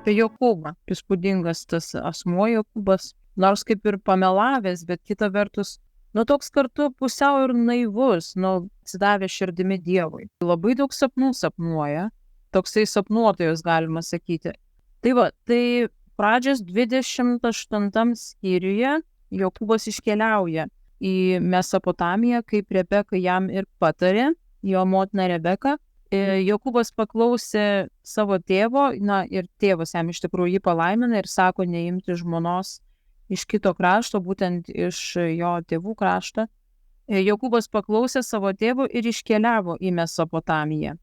apie Jokūbą. Įspūdingas tas asmuo Jokūbas, nors kaip ir pamelavęs, bet kita vertus, toks kartu pusiau ir naivus, atsidavė širdimi Dievui. Labai daug sapnų sapnuoja, toksai sapnuotojas galima sakyti. Tai pradžios 28 skyriuje Jokūbas iškeliauja į Mesopotamiją, kaip Rebeka jam ir patarė, jo motina Rebeka. Jokūbas paklausė savo tėvo, ir tėvas jam iš tikrųjų jį palaimina ir sako neimti žmonos iš kito krašto, būtent iš jo tėvų krašto. Jokūbas paklausė savo tėvo ir iškeliavo į Mesopotamiją.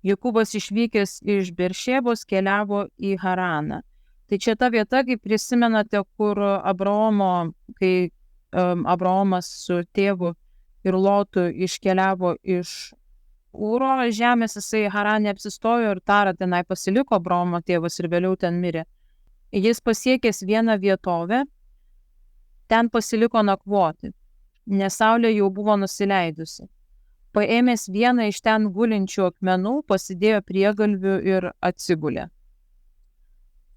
Jokūbas išvykęs iš Beršėbos keliavo į Haraną. Tai čia ta vieta, kaip prisimenate, kur kai Abraomas su tėvu ir Lotu iškeliavo iš Ūro žemės, jisai Harane apsistojo ir Tara tenai pasiliko, Abraomo tėvas, ir vėliau ten mirė. Jis pasiekęs vieną vietovę, ten pasiliko nakvoti, nes saulė jau buvo nusileidusi. Paėmęs vieną iš ten gulinčių akmenų, pasidėjo priegalvių ir atsigulė.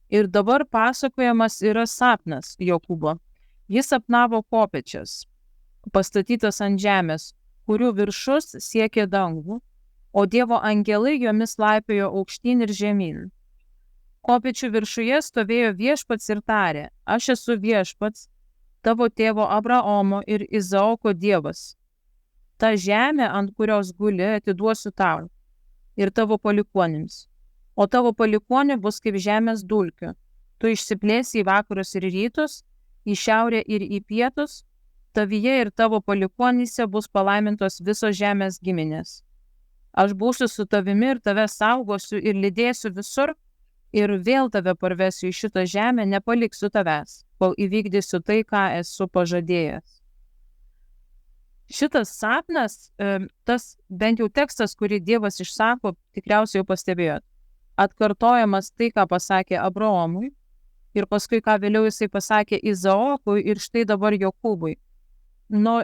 Ir dabar pasakojamas yra sapnas Jokūbo. Jis sapnavo kopėčias, pastatytas ant žemės, kurių viršus siekė dangų, o Dievo angelai jomis laipiojo aukštyn ir žemyn. Kopėčių viršuje stovėjo viešpats ir tarė: aš esu viešpats, tavo tėvo Abraomo ir Izaoko Dievas. Ta žemė, ant kurios guli, atiduosiu tau ir tavo palikuonims, o tavo palikuonė bus kaip žemės dulkių. Tu išsiplėsi į vakarus ir rytus, į šiaurę ir į pietus, tavyje ir tavo palikuonyse bus palaimintos visos žemės giminės. Aš būsiu su tavimi ir tave saugosiu ir lydėsiu visur ir vėl tave parvesiu į šitą žemę, nepaliksiu tavęs, kol įvykdysiu tai, ką esu pažadėjęs. Šitas sapnas, tas bent jau tekstas, kurį Dievas išsako, tikriausiai jau pastebėjot, atkartojamas tai, ką pasakė Abraomui ir paskui, ką vėliau jisai pasakė Izaokui ir štai dabar Jokūbui.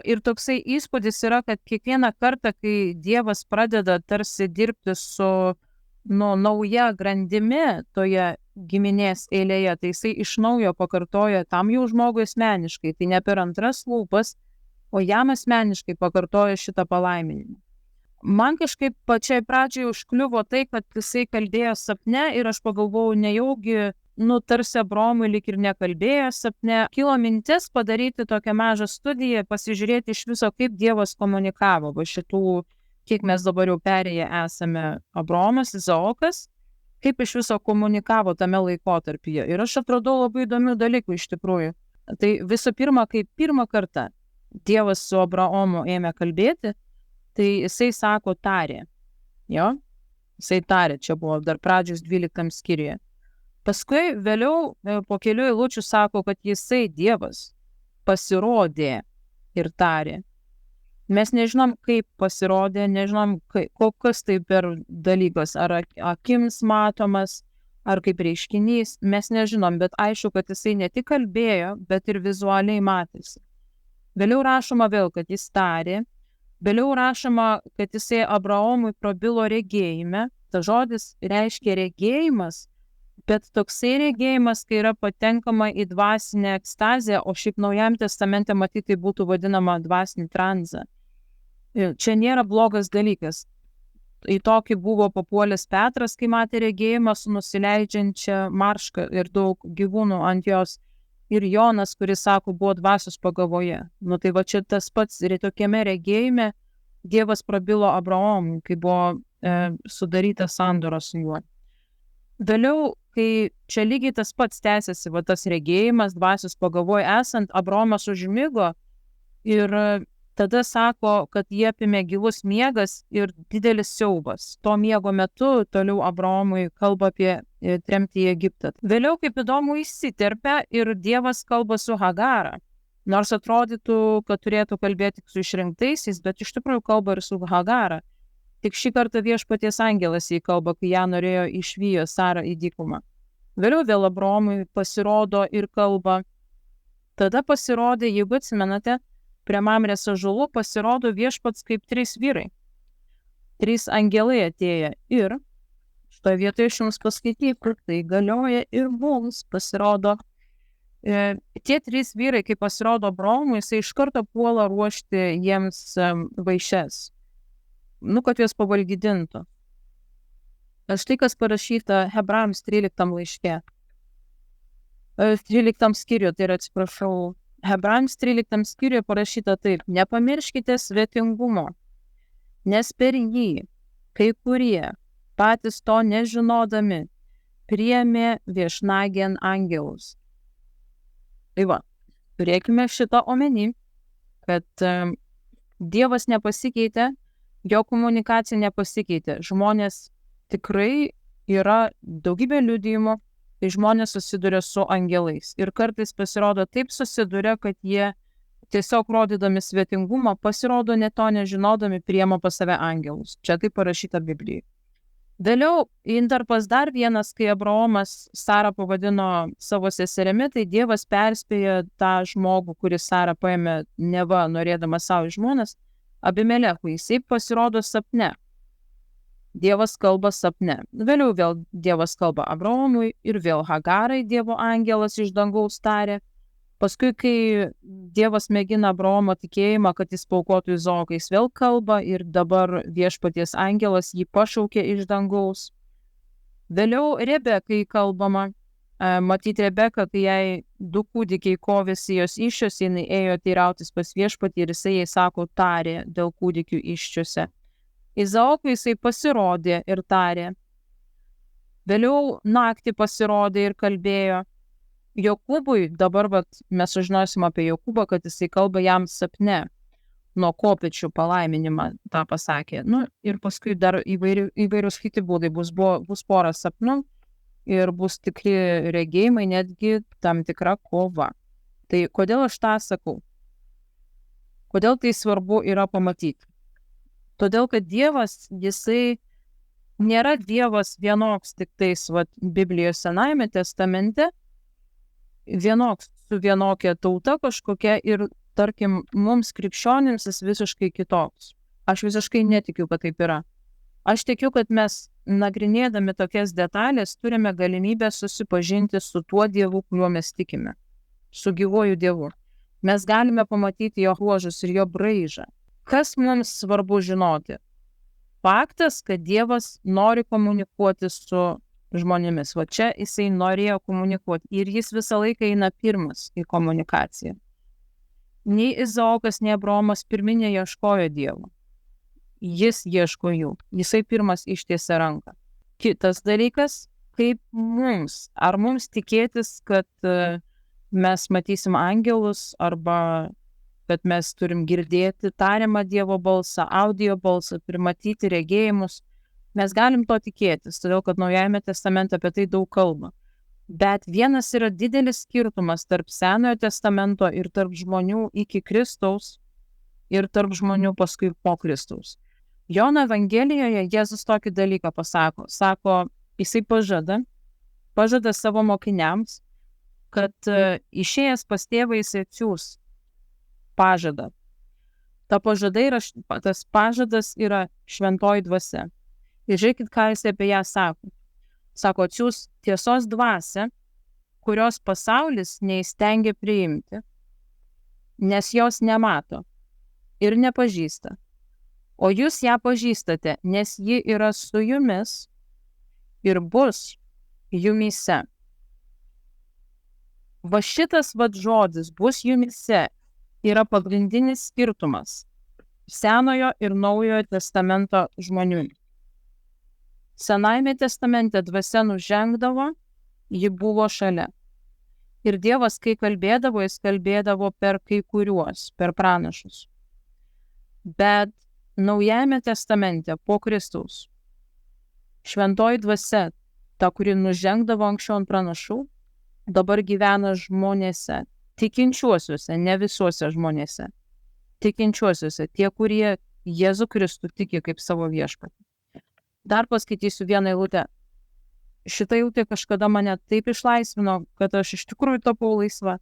Ir toksai įspūdis yra, kad kiekvieną kartą, kai Dievas pradeda tarsi dirbti su nauja grandimi toje giminės eilėje, tai jisai iš naujo pakartoja tam jau žmogui asmeniškai, tai ne per antras lūpas, o jam asmeniškai pakartoja šitą palaiminimą. Man kažkaip pačiai pradžiai užkliuvo tai, kad jisai kalbėjo sapne ir aš pagalvojau, nejaugi tarsi Abraomui lyg ir nekalbėjo sapne. Kilo mintis padaryti tokią mažą studiją, pasižiūrėti iš viso, kaip Dievas komunikavo šitų, kiek mes dabar jau perėję esame, Abraomas, Izaokas, kaip iš viso komunikavo tame laikotarpyje. Ir aš atradau labai įdomių dalykų iš tikrųjų. Tai visų pirma, kai pirmą kartą Dievas su Abraomu ėmė kalbėti, tai jisai sako tarė. Jisai tarė, čia buvo dar pradžios 12 skyriuje. Paskui vėliau po kelių eilučių sako, kad jisai Dievas pasirodė ir tarė. Mes nežinom, kaip pasirodė, nežinom, kokias tai per dalykas, ar akims matomas, ar kaip reiškinys, mes nežinom, bet aišku, kad jisai ne tik kalbėjo, bet ir vizualiai matėsi. Vėliau rašoma vėl, kad jis tarė, vėliau rašoma, kad jisai Abraomui prabilo regėjime, ta žodis reiškia regėjimas, bet toksai regėjimas, kai yra patenkama į dvasinę ekstazę, o šiaip Naujajame testamente matyti tai būtų vadinama dvasinį tranzą. Čia nėra blogas dalykas. Į tokį buvo papuolęs Petras, kai matė regėjimą su nusileidžiančia marška ir daug gyvūnų ant jos. Ir Jonas, kuris sako, buvo dvasios pagavoje. Tai va čia tas pats ir tokiame regėjime Dievas prabilo Abraomui, kai buvo sudaryta sandora su juo. Vėliau, kai čia lygiai tas pats tęsiasi, tas regėjimas, dvasios pagavoje esant, Abraomas užmigo ir tada sako, kad jie apėmė gilus miegas ir didelis siaubas. To miego metu toliau Abraomui kalba apie tremtį į Egiptą. Vėliau, kaip įdomu, įsiterpia ir Dievas kalba su Hagara. Nors atrodytų, kad turėtų kalbėti su išrinktaisiais, bet iš tikrųjų kalba ir su Hagara. Tik šį kartą viešpaties angelas jį kalba, kai ją norėjo išvijo Sara į dykumą. Vėliau vėl Abraomui pasirodo ir kalba. Tada pasirodė, jeigu atsimenate, prie Mamrės ąžuolų pasirodo viešpats kaip 3 vyrai. 3 angelai atėję ir šitoje vietoje aš jums paskaitysiu, tai galioja ir mums, pasirodo. Tie 3 vyrai, kai pasirodo Abraomui, jisai iš karto puola ruošti jiems vaišes, kad juos pavalgydintų. Štai kas parašyta Hebrajams 13 laiške. 13 skyriuje, tai yra, atsiprašau, Hebrajams 13 skyriuje parašyta taip: nepamirškite svetingumo, nes per jį kai kurie, patys to nežinodami, priėmė viešnagėn angelus. Tai va, turėkime šitą omeny, kad Dievas nepasikeitė, jo komunikacija nepasikeitė. Žmonės tikrai yra daugybė liudijimų, tai žmonės susiduria su angelais. Ir kartais pasirodo taip susiduria, kad jie tiesiog rodydami svetingumą, pasirodo net to nežinodami, priima pas save angelus. Čia taip parašyta Biblijoje. Vėliau intarpas dar vienas, kai Abraomas Sarą pavadino savo seserimi, tai Dievas perspėjo tą žmogų, kuris Sarą paėmė neva norėdamas savo žmonas, Abimelechui. Jisai pasirodo sapne. Dievas kalba sapne. Vėliau vėl Dievas kalba Abraomui ir vėl Hagarai Dievo angelas iš dangaus tarė. Paskui, kai Dievas mėgina Abraomo tikėjimą, kad jis paaukotų Izaoką, jis vėl kalba ir dabar viešpaties angelas jį pašaukė iš dangaus. Vėliau Rebekai kalbama, matyti Rebeka, kai jai 2 kūdikiai kovėsi jos įsčiose, jinai ėjo teirautis pas viešpatį ir jisai jai sako, tarė dėl kūdikių įsčiose. Izaokui jisai pasirodė ir tarė. Vėliau naktį pasirodė ir kalbėjo. Jokūbui, dabar mes sužinosim apie Jokūbą, kad jisai kalba jam sapne, nuo kopėčių palaiminimą tą pasakė. Ir paskui dar įvairius kiti būdai, bus pora sapnų ir bus tikri regėjimai, netgi tam tikra kova. Tai kodėl aš tą sakau? Kodėl tai svarbu yra pamatyti? Todėl, kad Dievas, jisai nėra Dievas vienoks tik tais Biblijos Senajame testamente, vienoks su vienokia tauta kažkokia ir, tarkim, mums krikščionims jis visiškai kitoks. Aš visiškai netikiu, kad taip yra. Aš tikiu, kad mes, nagrinėdami tokias detalės, turime galimybę susipažinti su tuo Dievu, kuriuo mes tikime, su gyvuoju Dievu. Mes galime pamatyti jo ruožus ir jo braižą. Kas mums svarbu žinoti? Faktas, kad Dievas nori komunikuoti su žmonėmis. Čia jisai norėjo komunikuoti ir jis visą laiką eina pirmas į komunikaciją. Nei Izaokas, nei Abraomas pirminė ieškojo Dievo. Jis ieško jų. Jisai pirmas ištiesė ranką. Kitas dalykas, kaip mums. Ar mums tikėtis, kad mes matysim angelus arba kad mes turim girdėti tariamą Dievo balsą, audio balsą, turim matyti regėjimus. Mes galim to tikėtis, todėl kad Naujajame testamente apie tai daug kalba. Bet vienas yra didelis skirtumas tarp Senojo testamento ir tarp žmonių iki Kristaus ir tarp žmonių paskui po Kristaus. Jono Evangelijoje Jėzus tokį dalyką pasako. Sako, jisai pažada savo mokiniams, kad išėjęs pas tėvą jisai atsiųs pažadą. Tas pažadas yra šventoji dvasia. Ir žiūrėkit, ką jis apie ją sako. Sako, atsiųs tiesos dvasią, kurios pasaulis neįstengia priimti, nes jos nemato ir nepažįsta. O jūs ją pažįstate, nes ji yra su jumis ir bus jumyse. Va šitas žodis bus jumyse yra pagrindinis skirtumas Senojo ir Naujojo testamento žmonių. Senajame testamente dvasia nužengdavo, ji buvo šalia. Ir Dievas, kai kalbėdavo, jis kalbėdavo per kai kuriuos, per pranašus. Bet Naujajame testamente po Kristaus šventoji dvasia, ta, kuri nužengdavo anksčiau ant pranašų, dabar gyvena žmonėse, tikinčiuosiuose, ne visuose žmonėse, tikinčiuosiuose, tie, kurie Jėzų Kristų tiki kaip savo viešpatį. Dar paskaitysiu vieną eilutę. Šitą eilutę kažkada mane taip išlaisvino, kad aš iš tikrųjų tapau laisva.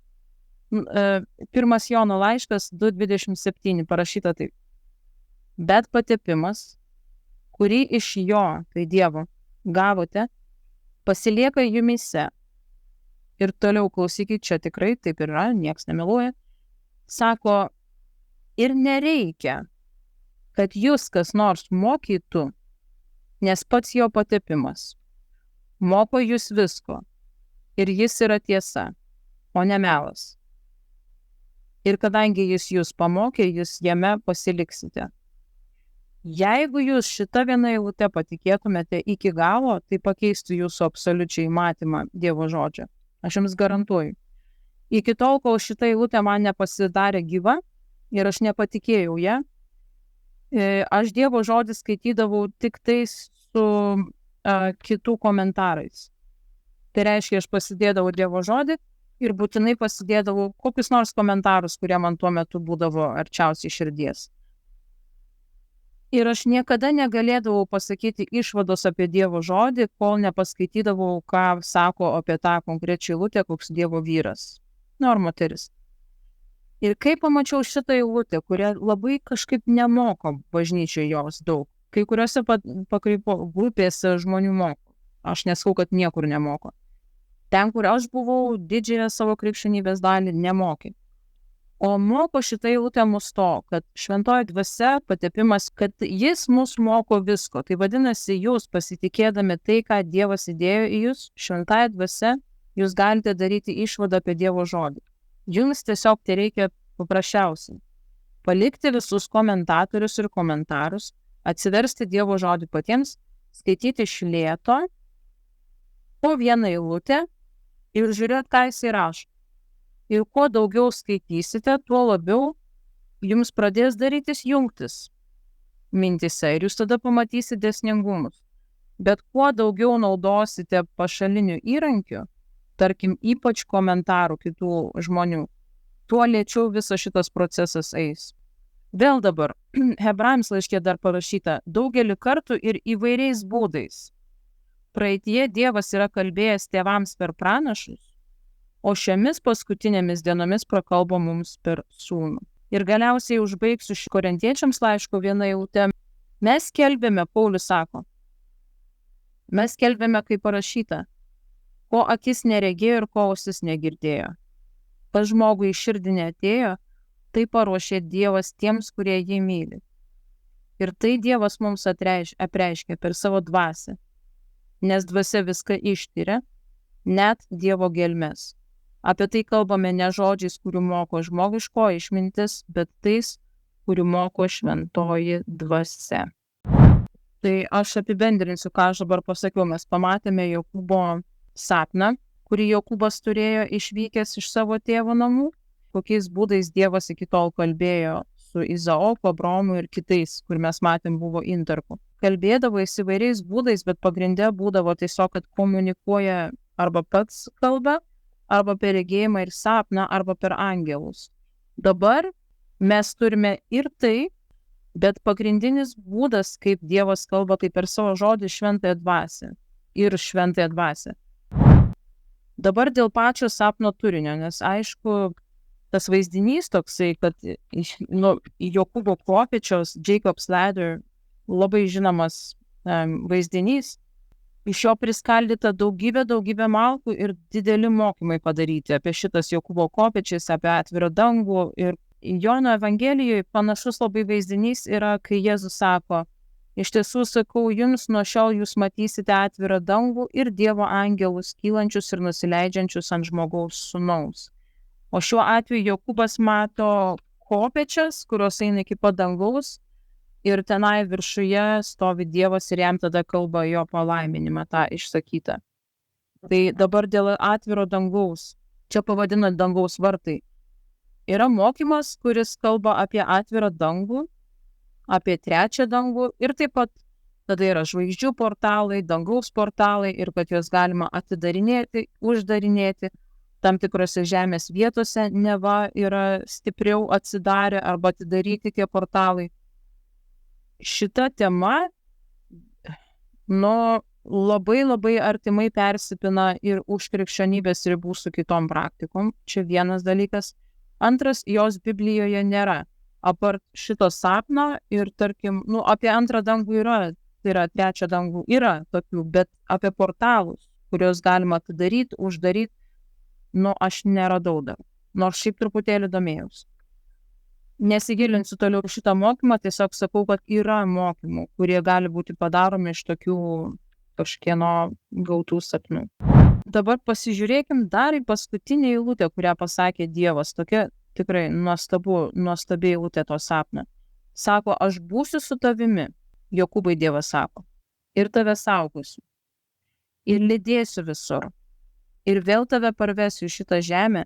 1 Jono laiškas 2:27 parašyta taip. Bet patepimas, kurį iš jo, tai Dievo, gavote, pasilieka jumise. Ir toliau klausykit, čia tikrai taip yra, nieks nemeluoja. Sako, ir nereikia, kad jūs kas nors mokytų, nes pats jo patepimas moko jūs visko. Ir jis yra tiesa, o ne melas. Ir kadangi jis jūs pamokė, jūs jame pasiliksite. Jeigu jūs šitą vieną eilutę patikėtumėte iki galo, tai pakeistų jūsų absoliučiai matymą Dievo žodžio. Aš jums garantuoju. Iki tol, kol šitą eilutę man nepasidarė gyva ir aš nepatikėjau ją, aš Dievo žodį skaitydavau tik tais su kitų komentarais. Tai reiškia, aš pasidėdavau Dievo žodį ir būtinai pasidėdavau kokius nors komentarus, kurie man tuo metu būdavo arčiausiai širdies. Ir aš niekada negalėdavau pasakyti išvados apie Dievo žodį, kol nepaskaitydavau, ką sako apie tą konkrečią eilutę koks Dievo vyras, ar moteris. Ir kai pamačiau šitą eilutę, kurią labai kažkaip nemoko bažnyčioje jos daug, kai kuriuose pakreipo grupėse žmonių moko, aš nesakau, kad niekur nemoko. Ten, kur aš buvau, didžiąją savo krikščionybės dalį nemokė. O moko šitą eilutę mus to, kad šventoji dvasia patepimas, kad jis mus moko visko. Tai vadinasi, jūs pasitikėdami tai, ką Dievas įdėjo į jūs, šventąją dvasia, jūs galite daryti išvadą apie Dievo žodį. Jums tiesiog tai reikia paprasčiausiai palikti visus komentatorius ir komentarus, atsiversti Dievo žodį patiems, skaityti iš lėto po vieną eilutę ir žiūrėti, ką jis įrašo. Ir kuo daugiau skaitysite, tuo labiau jums pradės darytis jungtis mintise ir jūs tada pamatysite dėsningumus. Bet kuo daugiau naudosite pašalinių įrankių, tarkim, ypač komentarų kitų žmonių, tuo lėčiau visas šitas procesas eis. Vėl dabar, Hebrajams laiške dar parašyta daugelį kartų ir įvairiais būdais. Praeitie Dievas yra kalbėjęs tėvams per pranašus, o šiomis paskutinėmis dienomis prakalbo mums per sūnų. Ir galiausiai užbaigsiu šį Korintiečiams laiško vieną eilutę. Mes skelbėme, Paulius sako, mes skelbėme, kaip parašyta, ko akis neregėjo ir ko ausis negirdėjo. Pas žmogui į širdį neatėjo, tai paruošė Dievas tiems, kurie jį myli. Ir tai Dievas mums apreiškia per savo dvasią, nes dvasia viską ištiria, net Dievo gelmes. Apie tai kalbame ne žodžiais, kurių moko žmogiško išmintis, bet tais, kurių moko šventoji dvasia. Tai aš apibendrinsiu, ką aš dabar pasakiau. Mes pamatėme Jokūbo sapną, kurį Jokūbas turėjo išvykęs iš savo tėvo namų, kokiais būdais Dievas iki tol kalbėjo su Izaoku, Abraomu ir kitais, kur mes matėm buvo intarpų. Kalbėdavo jis įvairiais būdais, bet pagrinde būdavo tiesiog, kad komunikuoja arba pats kalba, arba per regėjimą ir sapną, arba per angelus. Dabar mes turime ir tai, bet pagrindinis būdas, kaip Dievas kalba, tai per savo žodį šventąją dvasią ir šventąją dvasią. Dabar dėl pačio sapno turinio, nes aišku, tas vaizdinys toksai, kad Jokūbo kopėčios, Jacob's Ladder, labai žinomas vaizdinys, iš jo priskaldyta daugybė malkų ir dideli mokymai padaryti apie šitas Jokūbo kopėčias, apie atvirą dangų. Ir Jono Evangelijoje panašus labai vaizdinys yra, kai Jėzus sako, iš tiesų sakau jums, nuo šiol jūs matysite atvirą dangų ir Dievo angelus kylančius ir nusileidžiančius ant žmogaus sūnaus. O šiuo atveju Jokūbas mato kopėčias, kurios eina iki pat dangaus, ir tenai viršuje stovi Dievas ir jam tada kalba jo palaiminimą tą išsakytą. Tai dabar dėl atviro dangaus, čia pavadina dangaus vartai, yra mokymas, kuris kalba apie atvirą dangų, apie trečią dangų ir taip pat tada yra žvaigždžių portalai, dangaus portalai ir kad juos galima atidarinėti, uždarinėti. Tam tikrose žemės vietose neva yra stipriau atsidarę arba atidaryti tie portalai. Šita tema labai artimai persipina ir už krikščionybės ribų su kitom praktikom. Čia vienas dalykas. Antras, jos Biblijoje nėra. Apart šito sapno ir tarkim, apie antrą dangų yra tai yra trečią dangų, yra tokių, bet apie portalus, kuriuos galima atidaryti, uždaryti, aš neradau dar, nors šiaip truputėlį domėjausi. Nesigilinsiu toliau šitą mokymą, tiesiog sakau, kad yra mokymų, kurie gali būti padaromi iš tokių kažkieno gautų sapnų. Dabar pasižiūrėkim dar į paskutinę eilutę, kurią pasakė Dievas. Tokia tikrai nuostabi eilutė to sapno. Sako, aš būsiu su tavimi, Jokūbai Dievas sako, ir tave saugosiu, ir lydėsiu visur, ir vėl tave parvesiu į šitą žemę,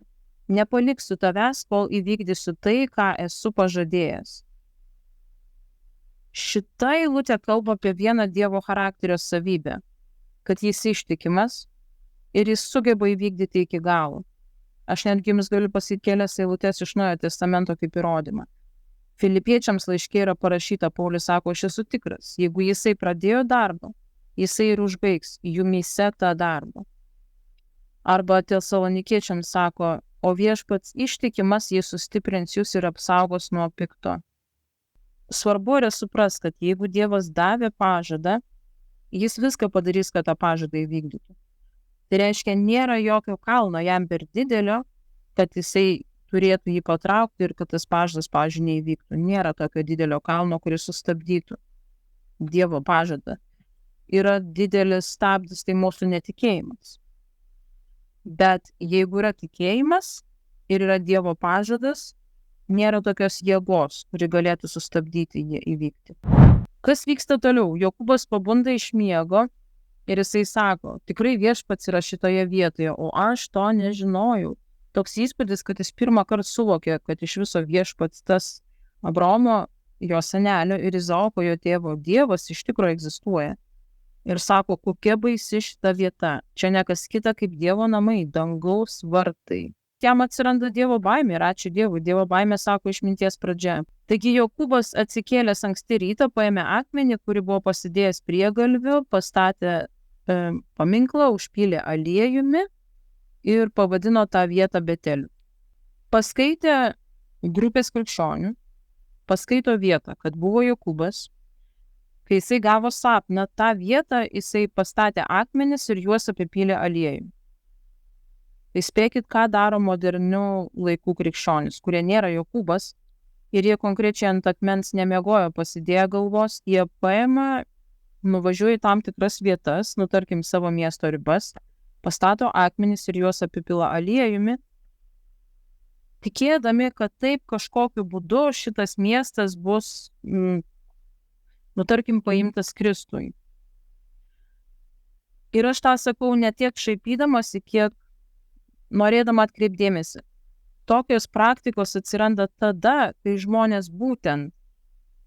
nepaliksiu tavęs, kol įvykdysiu tai, ką esu pažadėjęs. Šita eilutė kalba apie vieną Dievo charakterio savybę, kad jis ištikimas ir jis sugeba įvykdyti iki galo. Aš netgi jums galiu pasakyti kelias eilutės iš Naujojo Testamento kaip įrodymą. Filipiečiams laiške yra parašyta, Paulius sako, aš esu tikras, jeigu jisai pradėjo darbą, jisai ir užbaigs jumyse tą darbą. Arba Tesalonikiečiams sako, o viešpats ištikimas, jis sustiprins jūs ir apsaugos nuo pikto. Svarbu yra suprast, kad jeigu Dievas davė pažadą, jis viską padarys, kad tą pažadą įvykdytų. Tai reiškia, nėra jokio kalno jam per didelio, kad jisai turėtų jį patraukti ir kad tas pažadas, pavyzdžiui, neįvyktų. Nėra tokio didelio kalno, kuris sustabdytų Dievo pažadą. Yra didelis stabdis, tai mūsų netikėjimas. Bet jeigu yra tikėjimas ir yra Dievo pažadas, nėra tokios jėgos, kuri galėtų sustabdyti jį įvykti. Kas vyksta toliau? Jokūbas pabunda iš miego ir jisai sako, tikrai viešpats yra šitoje vietoje, o aš to nežinojau. Toks įspūdis, kad jis pirmą kartą suvokė, kad iš viso viešpats tas Abraomo, jo senelio ir Izaoko, jo tėvo Dievas iš tikrųjų egzistuoja. Ir sako, kokia baisi šita vieta. Čia ne kas kita kaip Dievo namai, dangaus vartai. Jam atsiranda Dievo baimė ir ačiū Dievui. Dievo baimė, sako, išminties pradžia. Taigi Jokūbas atsikėlęs anksti rytą, paėmė akmenį, kurį buvo pasidėjęs prie galvių, pastatė paminklą, užpylė aliejumi ir pavadino tą vietą Beteliu. Paskaitė grupės krikščionių, paskaito vietą, kad buvo Jokūbas. Kai jisai gavo sapną, tą vietą jisai pastatė akmenis ir juos apipylė aliejumi. Tai spėkit, ką daro modernių laikų krikščionys, kurie nėra Jokūbas ir jie konkrečiai ant akmens nemiegojo pasidėję galvos, jie paima, nuvažiuoja į tam tikras vietas, tarkim savo miesto ribas, pastato akmenis ir juos apipila aliejumi, tikėdami, kad taip kažkokiu būdu šitas miestas bus tarkim, paimtas Kristui. Ir aš tą sakau ne tiek šaipydamasi, kiek norėdama atkreipdėmėsi. Tokios praktikos atsiranda tada, kai žmonės būtent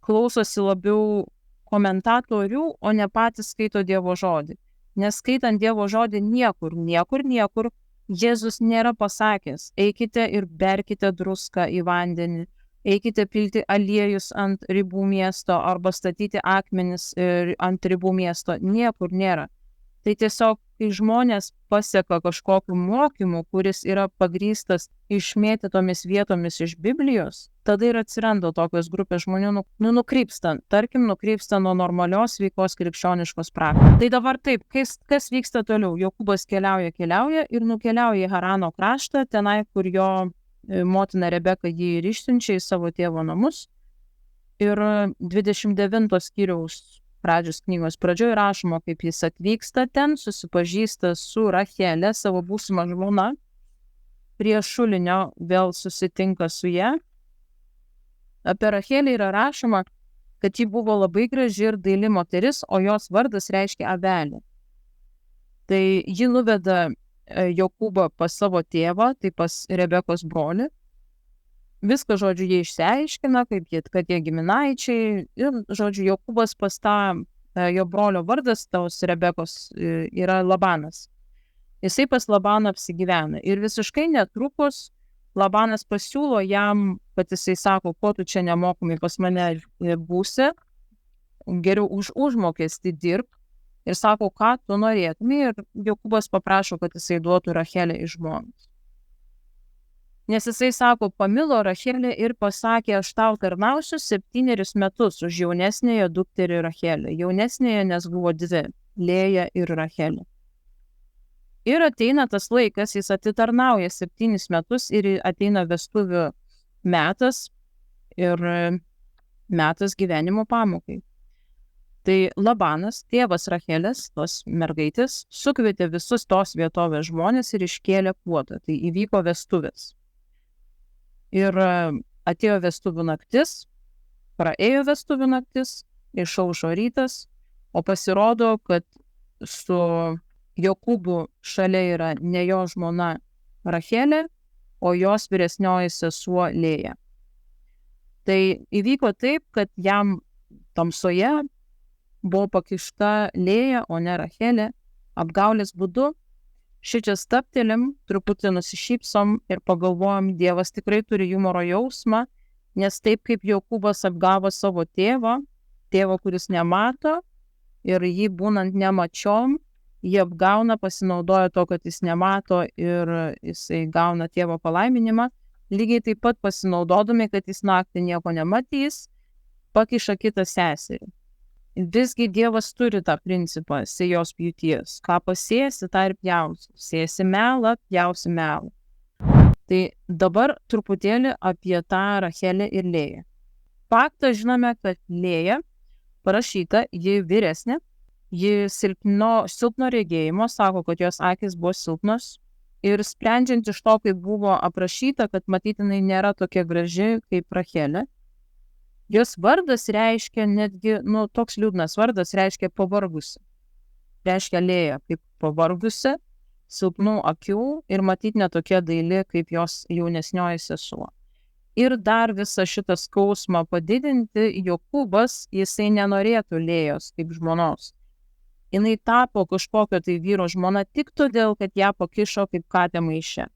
klausosi labiau komentatorių, o ne patys skaito Dievo žodį. Nes skaitant Dievo žodį niekur Jėzus nėra pasakęs, eikite ir berkite druską į vandenį, eikite pilti aliejus ant ribų miesto arba statyti akmenis ant ribų miesto. Niekur nėra. Tai tiesiog, kai žmonės paseka kažkokiu mokymu, kuris yra pagrįstas išmėtytomis vietomis iš Biblijos, tada ir atsiranda tokios grupės žmonių nukrypsta nuo normalios sveikos krikščioniškos praktikos. Tai dabar taip, kas vyksta toliau? Jokūbas keliauja ir nukeliauja į Harano kraštą, tenai, kur jo motina Rebeka jį ir išsiunčia į savo tėvo namus. Ir 29 skyriaus pradžios knygos pradžioje rašoma, kaip jis atvyksta ten, susipažįsta su Rachelė, savo būsima žmona, prie šulinio vėl susitinka su ja. Apie Rachelę yra rašoma, kad ji buvo labai graži ir daili moteris, o jos vardas reiškia avelė. Tai ji nuveda Jokūbą pas savo tėvą, tai pas Rebekos brolį. Viską, žodžiu, jie išsiaiškina, kad jie giminaičiai. Ir, žodžiu, Jokūbas pas tą jo brolio vardas, tos Rebekos, yra Labanas. Jisai pas Labaną apsigyvena. Ir visiškai netrukus Labanas pasiūlo jam, kad jisai sako, ko tu čia nemokamai pas mane būsi, geriau už užmokestį dirbk. Ir sako, ką tu norėtum. Ir Jokūbas paprašo, kad jisai duotų Rachelę iš žmonos. Nes jisai sako, pamilo Rachelę ir pasakė, aš tau tarnausiu 7 metus už jaunesnėje dukterį Rachelę. Jaunesnėje, nes buvo 2, Lėja ir Rachelė. Ir ateina tas laikas, jis atitarnauja 7 metus ir ateina vestuvių metas ir metas gyvenimo pamokai. Tai Labanas, tėvas Rachelės, tos mergaitės, sukvietė visus tos vietovės žmonės ir iškėlė puotą. Tai įvyko vestuvės. Ir atėjo vestuvių naktis, praėjo vestuvių naktis, išaušo rytas, o pasirodo, kad su Jokūbu šalia yra ne jo žmona Rachelė, o jos vyresnioji sesuo Lėja. Tai įvyko taip, kad jam tamsoje buvo pakišta Lėja, o ne Rachelė, apgaulės būdu. Šičia stabtelim, truputį nusišypsom ir pagalvojom, Dievas tikrai turi humoro jausmą, nes taip kaip Jokūbas apgavo savo tėvą, kuris nemato, ir jį būnant nemačiom, jį apgauna, pasinaudoja to, kad jis nemato ir jisai gauna tėvo palaiminimą, lygiai taip pat pasinaudodami, kad jis naktį nieko nematys, pakiša kitą seserį. Visgi Dievas turi tą principą sėjos pjūties. Ką pasėsi, tą ir pjausi. Sėsi melą, pjausi melą. Tai dabar truputėlį apie tą Rachelę ir Lėją. Faktą žinome, kad Lėja parašyta, ji vyresnė, ji silpno regėjimo, sako, kad jos akis buvo silpnos. Ir sprendžiant iš to, kaip buvo aprašyta, kad matytinai nėra tokia graži kaip Rachelė, jos vardas reiškia netgi, toks liūdnas vardas reiškia pavargusi. Reiškia Lėja kaip pavargusi, silpnų akių ir matyt netokia daili kaip jos jaunesnioji sesuo. Ir dar visą šitą skausmą padidinti, Jokūbas, jisai nenorėtų Lėjos kaip žmonos. Jinai tapo kažkokio tai vyro žmona tik todėl, kad ją pakišo kaip katę maiše.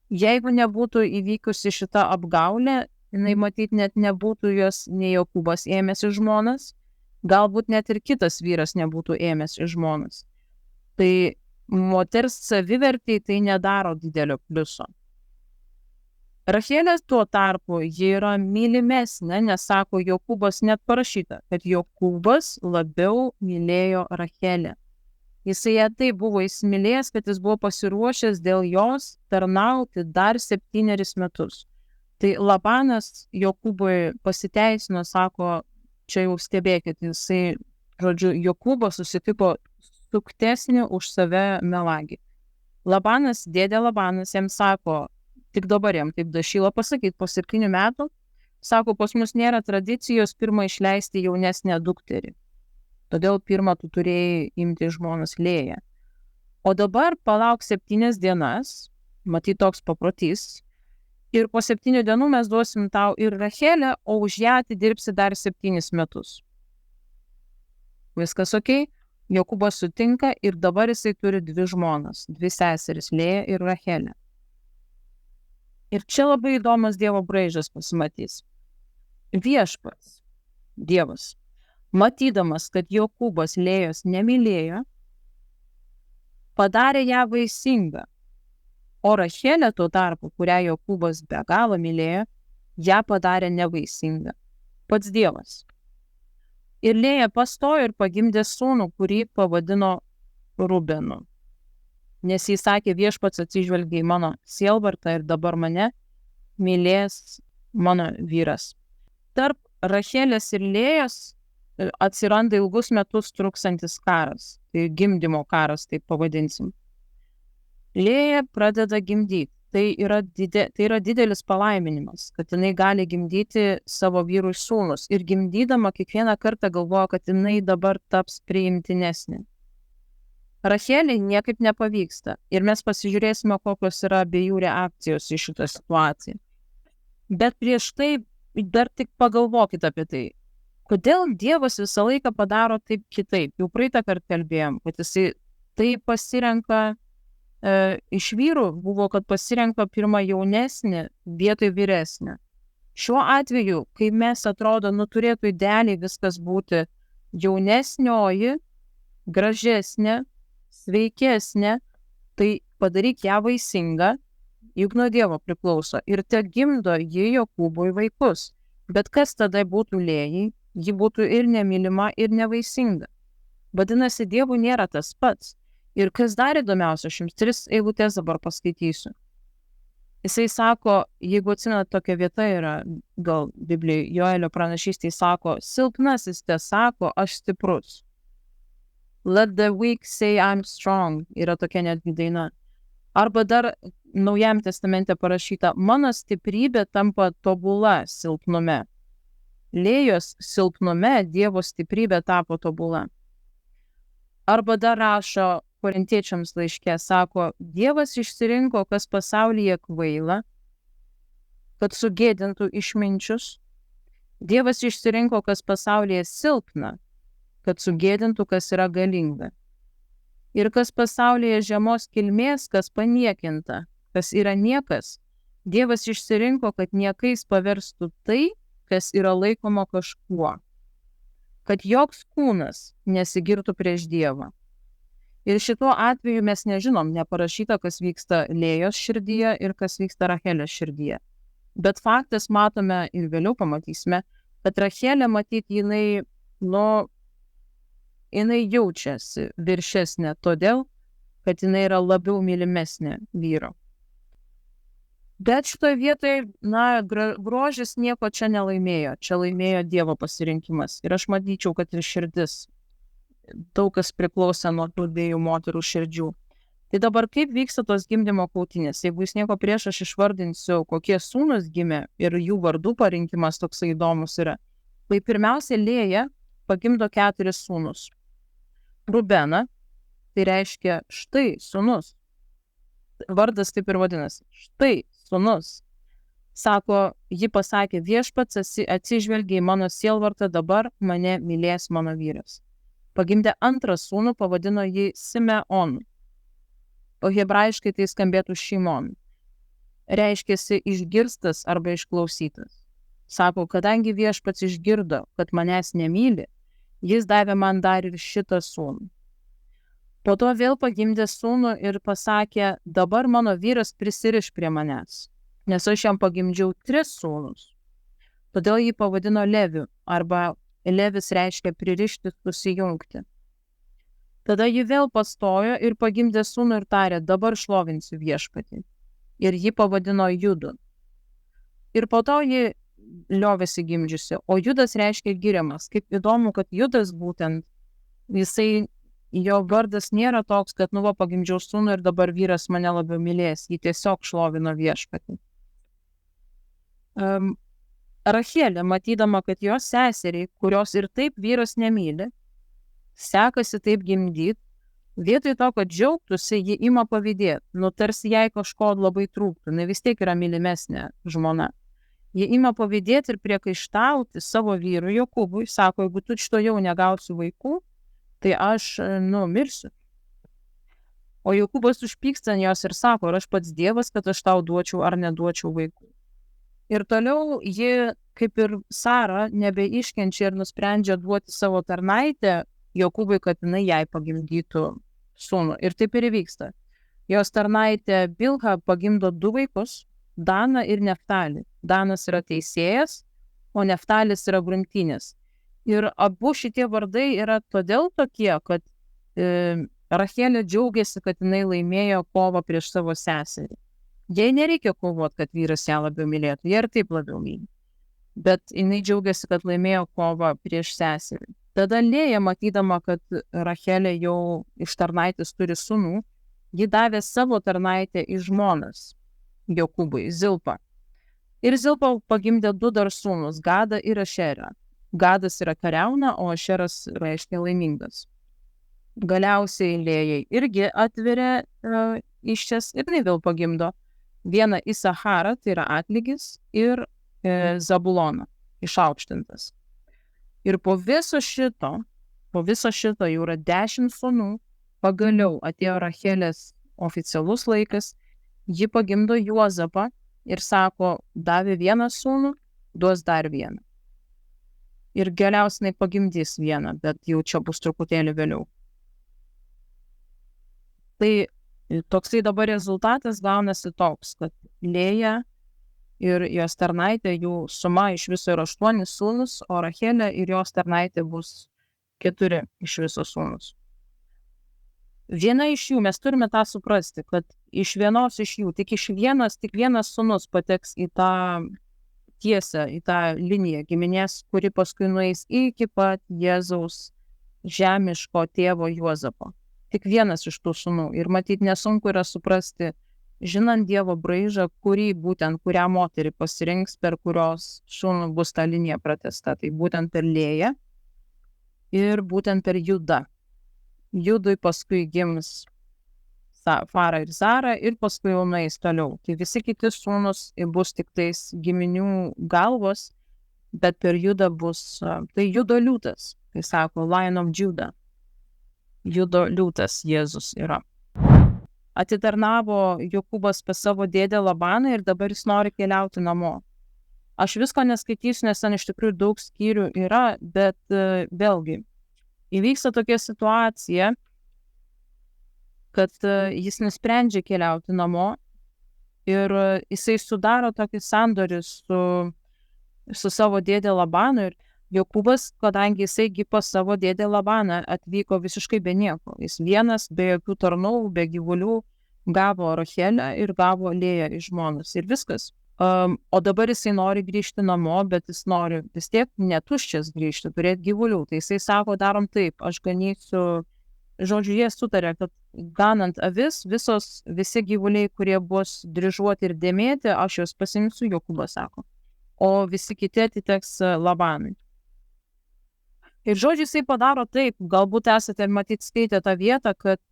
Jeigu nebūtų įvykusi šita apgaulė, jinai matyt net nebūtų jos nei Jokūbas ėmėsi žmonas, galbūt net ir kitas vyras nebūtų ėmėsi žmonas. Tai moters savivertei tai nedaro didelio pliuso. Rachelė tuo tarpu ji yra mylimesnė, nes sako Jokūbas net parašyta, kad Jokūbas labiau mylėjo Rachelę. Jisai ją taip buvo įsimylėjęs, kad jis buvo pasiruošęs dėl jos tarnauti dar 7 metus. Tai Labanas Jokūbui pasiteisino, sako, čia jau stebėkit, jisai, Jokūbas susitiko suktesnį už save melagį. Dėdė Labanas jam sako, tik dabar jam taip dašyla pasakyti, po 7 metų, sako, pas mus nėra tradicijos pirmą išleisti jaunesnę dukterį. Todėl pirmą tu turėjai imti žmonos Lėją. O dabar palauk 7 dienas, matyt toks paprotys, ir po 7 dienų mes duosim tau ir Rachelę, o už ją atidirbsi dar 7 metus. Viskas ok, Jokūbas sutinka ir dabar jisai turi 2 žmonas, 2 seseris, Lėją ir Rachelę. Ir čia labai įdomus Dievo braižas pasimatys. Viešpats, Dievas, matydamas, kad Jokūbas Lėjos nemylėjo, padarė ją vaisingą. O Rachelė tuo tarpu, kurią Jokūbas be galo mylėjo, ją padarė nevaisingą. Pats Dievas. Ir Lėja pastojo ir pagimdė sūnų, kurį pavadino Rubenu. Nes jis sakė, viešpats atsižvelgia į mano sielvartą ir dabar mane mylės mano vyras. Tarp Rachelės ir Lėjos atsiranda ilgus metus truksantis karas. Tai gimdymo karas, taip pavadinsim. Lėja pradeda gimdyti. Tai yra didelis palaiminimas, kad jinai gali gimdyti savo vyrui sūnus. Ir gimdydama kiekvieną kartą galvoja, kad jinai dabar taps priimtinesnė. Rachelė niekaip nepavyksta. Ir mes pasižiūrėsime, kokios yra abiejų reakcijos į šitą situaciją. Bet prieš tai dar tik pagalvokit apie tai. Kodėl Dievas visą laiką padaro taip kitaip? Jau praeitą kartą kalbėjom, kad jisai tai pasirenka iš vyrų, buvo, kad pasirenka pirmą jaunesnį vietoj vyresnį. Šiuo atveju, kai mes atrodo, turėtų idealiai viskas būti jaunesnioji, gražesnė, sveikesnė, tai padaryk ją vaisingą, juk nuo Dievo priklauso, ir te gimdo ji Jokūbui vaikus. Bet kas tada būtų Lėjai, ji būtų ir nemylima, ir nevaisinga. Vadinasi, Dievui nėra tas pats. Ir kas dar įdomiausia, aš jums 3 eilutes dabar paskaitysiu. Jisai sako, jeigu atsimenat, tokia vieta yra, gal Biblijai, Joelio pranašystėje sako, silpnasis te sako, aš stiprus. Let the weak say I'm strong, yra tokia netgi daina. Arba dar Naujajame testamente parašyta, mano stiprybė tampa tobula silpnume. Lėjos silpnume Dievo stiprybė tapo tobula. Arba dar rašo Korintiečiams laiške, sako, Dievas išsirinko, kas pasaulyje kvaila, kad sugėdintų išminčius. Dievas išsirinko, kas pasaulyje silpna, kad sugėdintų, kas yra galinga. Ir kas pasaulyje žemos kilmės, kas paniekinta, kas yra niekas, Dievas išsirinko, kad niekais paverstų tai, kas yra laikoma kažkuo, kad joks kūnas nesigirtų prieš Dievą. Ir šituo atveju mes nežinom, neparašyta, kas vyksta Lėjos širdyje ir kas vyksta Rachelės širdyje. Bet faktas matome ir vėliau pamatysime, kad Rachelė matyti jinai jaučiasi viršesnė todėl, kad jinai yra labiau mylimesnė vyro. Bet šitoje vietoje, grožis nieko čia nelaimėjo. Čia laimėjo Dievo pasirinkimas. Ir aš matyčiau, kad ir širdis. Daug kas priklauso nuo tų 2 moterų širdžių. Tai dabar kaip vyksta tos gimdymo kautynės? Jeigu jūs nieko prieš, aš išvardinsiu, kokie sūnus gimė ir jų vardų parinkimas toksai įdomus yra. Tai pirmiausia, Lėja pagimdo 4 sūnus. Rubeną, tai reiškia štai sūnus. Vardas taip ir vadinasi. Štai sūnus. Sako, ji pasakė, viešpats atsižvelgia į mano sielvartą, dabar mane mylės mano vyras. Pagimdė 2 sūnų, pavadino jį Simeonu. O hebrajiškai tai skambėtų Šimon. Reiškiasi išgirstas arba išklausytas. Sako, kadangi viešpats išgirdo, kad manęs nemyli, jis davė man dar ir šitą sūnų. Po to vėl pagimdė sūnų ir pasakė, dabar mano vyras prisiriš prie manęs, nes aš jam pagimdžiau 3 sūnus. Todėl jį pavadino Leviu, arba Levis reiškia pririšti, susijungti. Tada ji vėl pastojo ir pagimdė sūnų ir tarė, dabar šlovinsiu viešpatį. Ir jį pavadino Judu. Ir po to ji liovėsi gimdžiusi, o Judas reiškia giriamas. Kaip įdomu, kad Judas būtent, jo vardas nėra toks, kad pagimdžiau sūnų ir dabar vyras mane labiau mylės. Jį tiesiog šlovino viešpatį. Rachelė, matydama, kad jos seseriai, kurios ir taip vyras nemyli, sekasi taip gimdyti, vietoj to, kad džiaugtųsi, ji ima pavydėti, tarsi jai kažko labai trūktų, vis tiek yra mylimesnė žmona. Ji ima pavydėti ir priekaištauti savo vyrui Jokūbui, sako, jeigu tu šito jau negausiu vaikų, tai aš, mirsiu. O Jokūbas užpyksta ant jos ir sako, ar aš pats Dievas, kad aš tau duočiau ar neduočiau vaikų. Ir toliau ji, kaip ir Sara, nebeiškenčia ir nusprendžia duoti savo tarnaitę Jokūbui, kad jinai jai pagimdytų sūnų. Ir taip ir įvyksta. Jos tarnaitė Bilha pagimdo 2 vaikus, Daną ir Neftalį. Danas yra teisėjas, o Neftalis yra grumtynis. Ir abu šitie vardai yra todėl tokie, kad Rachelė džiaugiasi, kad jinai laimėjo kovą prieš savo seserį. Jai nereikia kovoti, kad vyras ją labiau mylėtų, jie ir taip labiau myli. Bet jinai džiaugiasi, kad laimėjo kovą prieš seserį. Tada Lėja, matydama, kad Rachelė jau iš tarnaitės turi sūnų, ji davė savo tarnaitę į žmonas Jokūbui, Zilpą. Ir Zilpa pagimdė 2 dar sūnus, Gadą ir Ašerą. Gadas yra kariauna, o Ašeras reiškia laimingas. Galiausiai Lėjai irgi atveria iščias ir jinai vėl pagimdo vieną Isacharą, tai yra atlygis, ir Zabuloną, išaukštintas. Ir po viso šito jau yra 10 sūnų, pagaliau atėjo Rachelės oficialus laikas, ji pagimdo Juozapą ir sako, davė 1 sūnų, duos dar 1. Ir galiausiai pagimdys 1, bet jau čia bus truputėlį vėliau. Tai Ir toksai dabar rezultatas gaunasi toks, kad Lėja ir jos tarnaitė, jų suma iš viso yra 8 sūnus, o Rachelė ir jos tarnaitė bus 4 iš viso sūnus. Viena iš jų, mes turime tą suprasti, kad iš vienos iš jų, tik vienas sūnus pateks į tą tiesą, į tą liniją giminės, kuri paskui nueis iki pat Jėzaus žemiško tėvo Juozapo. Tik vienas iš tų sūnų. Ir matyt, nesunku yra suprasti, žinant Dievo braižą, kurią moterį pasirinks, per kurios sūnų bus ta linija pratęsta. Tai būtent per Lėją ir būtent per Judą. Judui paskui gims Fara ir Zara ir paskui jau nueis toliau. Tai visi kiti sūnus bus tik tais giminių galvos, bet per Judą bus, tai Judo liūtas, tai sako Lion of Judah. Judo liūtas Jėzus yra. Atitarnavo Jokūbas pas savo dėdę Labaną ir dabar jis nori keliauti namo. Aš visko neskaitysiu, nes ten iš tikrųjų daug skyrių yra, bet vėlgi, įvyksta tokia situacija, kad jis nusprendžia keliauti namo ir jisai sudaro tokį sandorį su savo dėdė Labanu ir Jokūbas, kadangi jisai pas savo dėdė Labaną atvyko visiškai be nieko. Jis vienas, be jokių tarnų, be gyvulių, gavo Rachelę ir gavo Lėją iš žmonos ir viskas. O dabar jisai nori grįžti namo, bet jis nori vis tiek netuščias grįžti, turėti gyvulių. Tai jisai sako, darom taip, aš ganysiu, žodžiu, jie sutarė, kad ganant avis, visi gyvuliai, kurie bus dryžuoti ir dėmėti, aš juos pasimsiu, Jokūbas sako. O visi kiti atiteks Labanui. Ir žodžiu, jisai padaro taip, galbūt esate matyt skaitę tą vietą, kad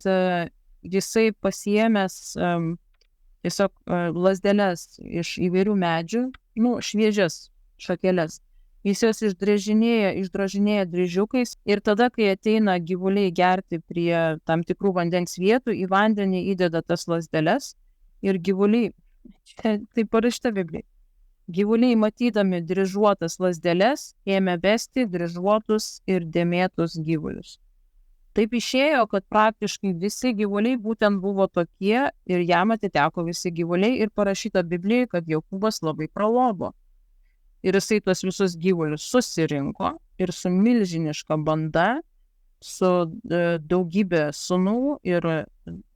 jisai pasiėmęs tiesiog lazdeles iš įvairių medžių, šviežias šakeles. Jis juos išdrožinėja dryžiukais ir tada, kai ateina gyvuliai gerti prie tam tikrų vandens vietų, į vandenį įdeda tas lazdeles ir gyvuliai, tai parašyta Biblijai, gyvuliai matydami dryžuotas lazdeles ėmė vesti dryžuotus ir dėmėtus gyvulius. Taip išėjo, kad praktiškai visi gyvuliai būtent buvo tokie ir jam atiteko visi gyvuliai ir parašyta Biblijai, kad Jokūbas labai pralobo. Ir jisai tuos visus gyvulius susirinko ir su milžiniška banda, su daugybė sūnų ir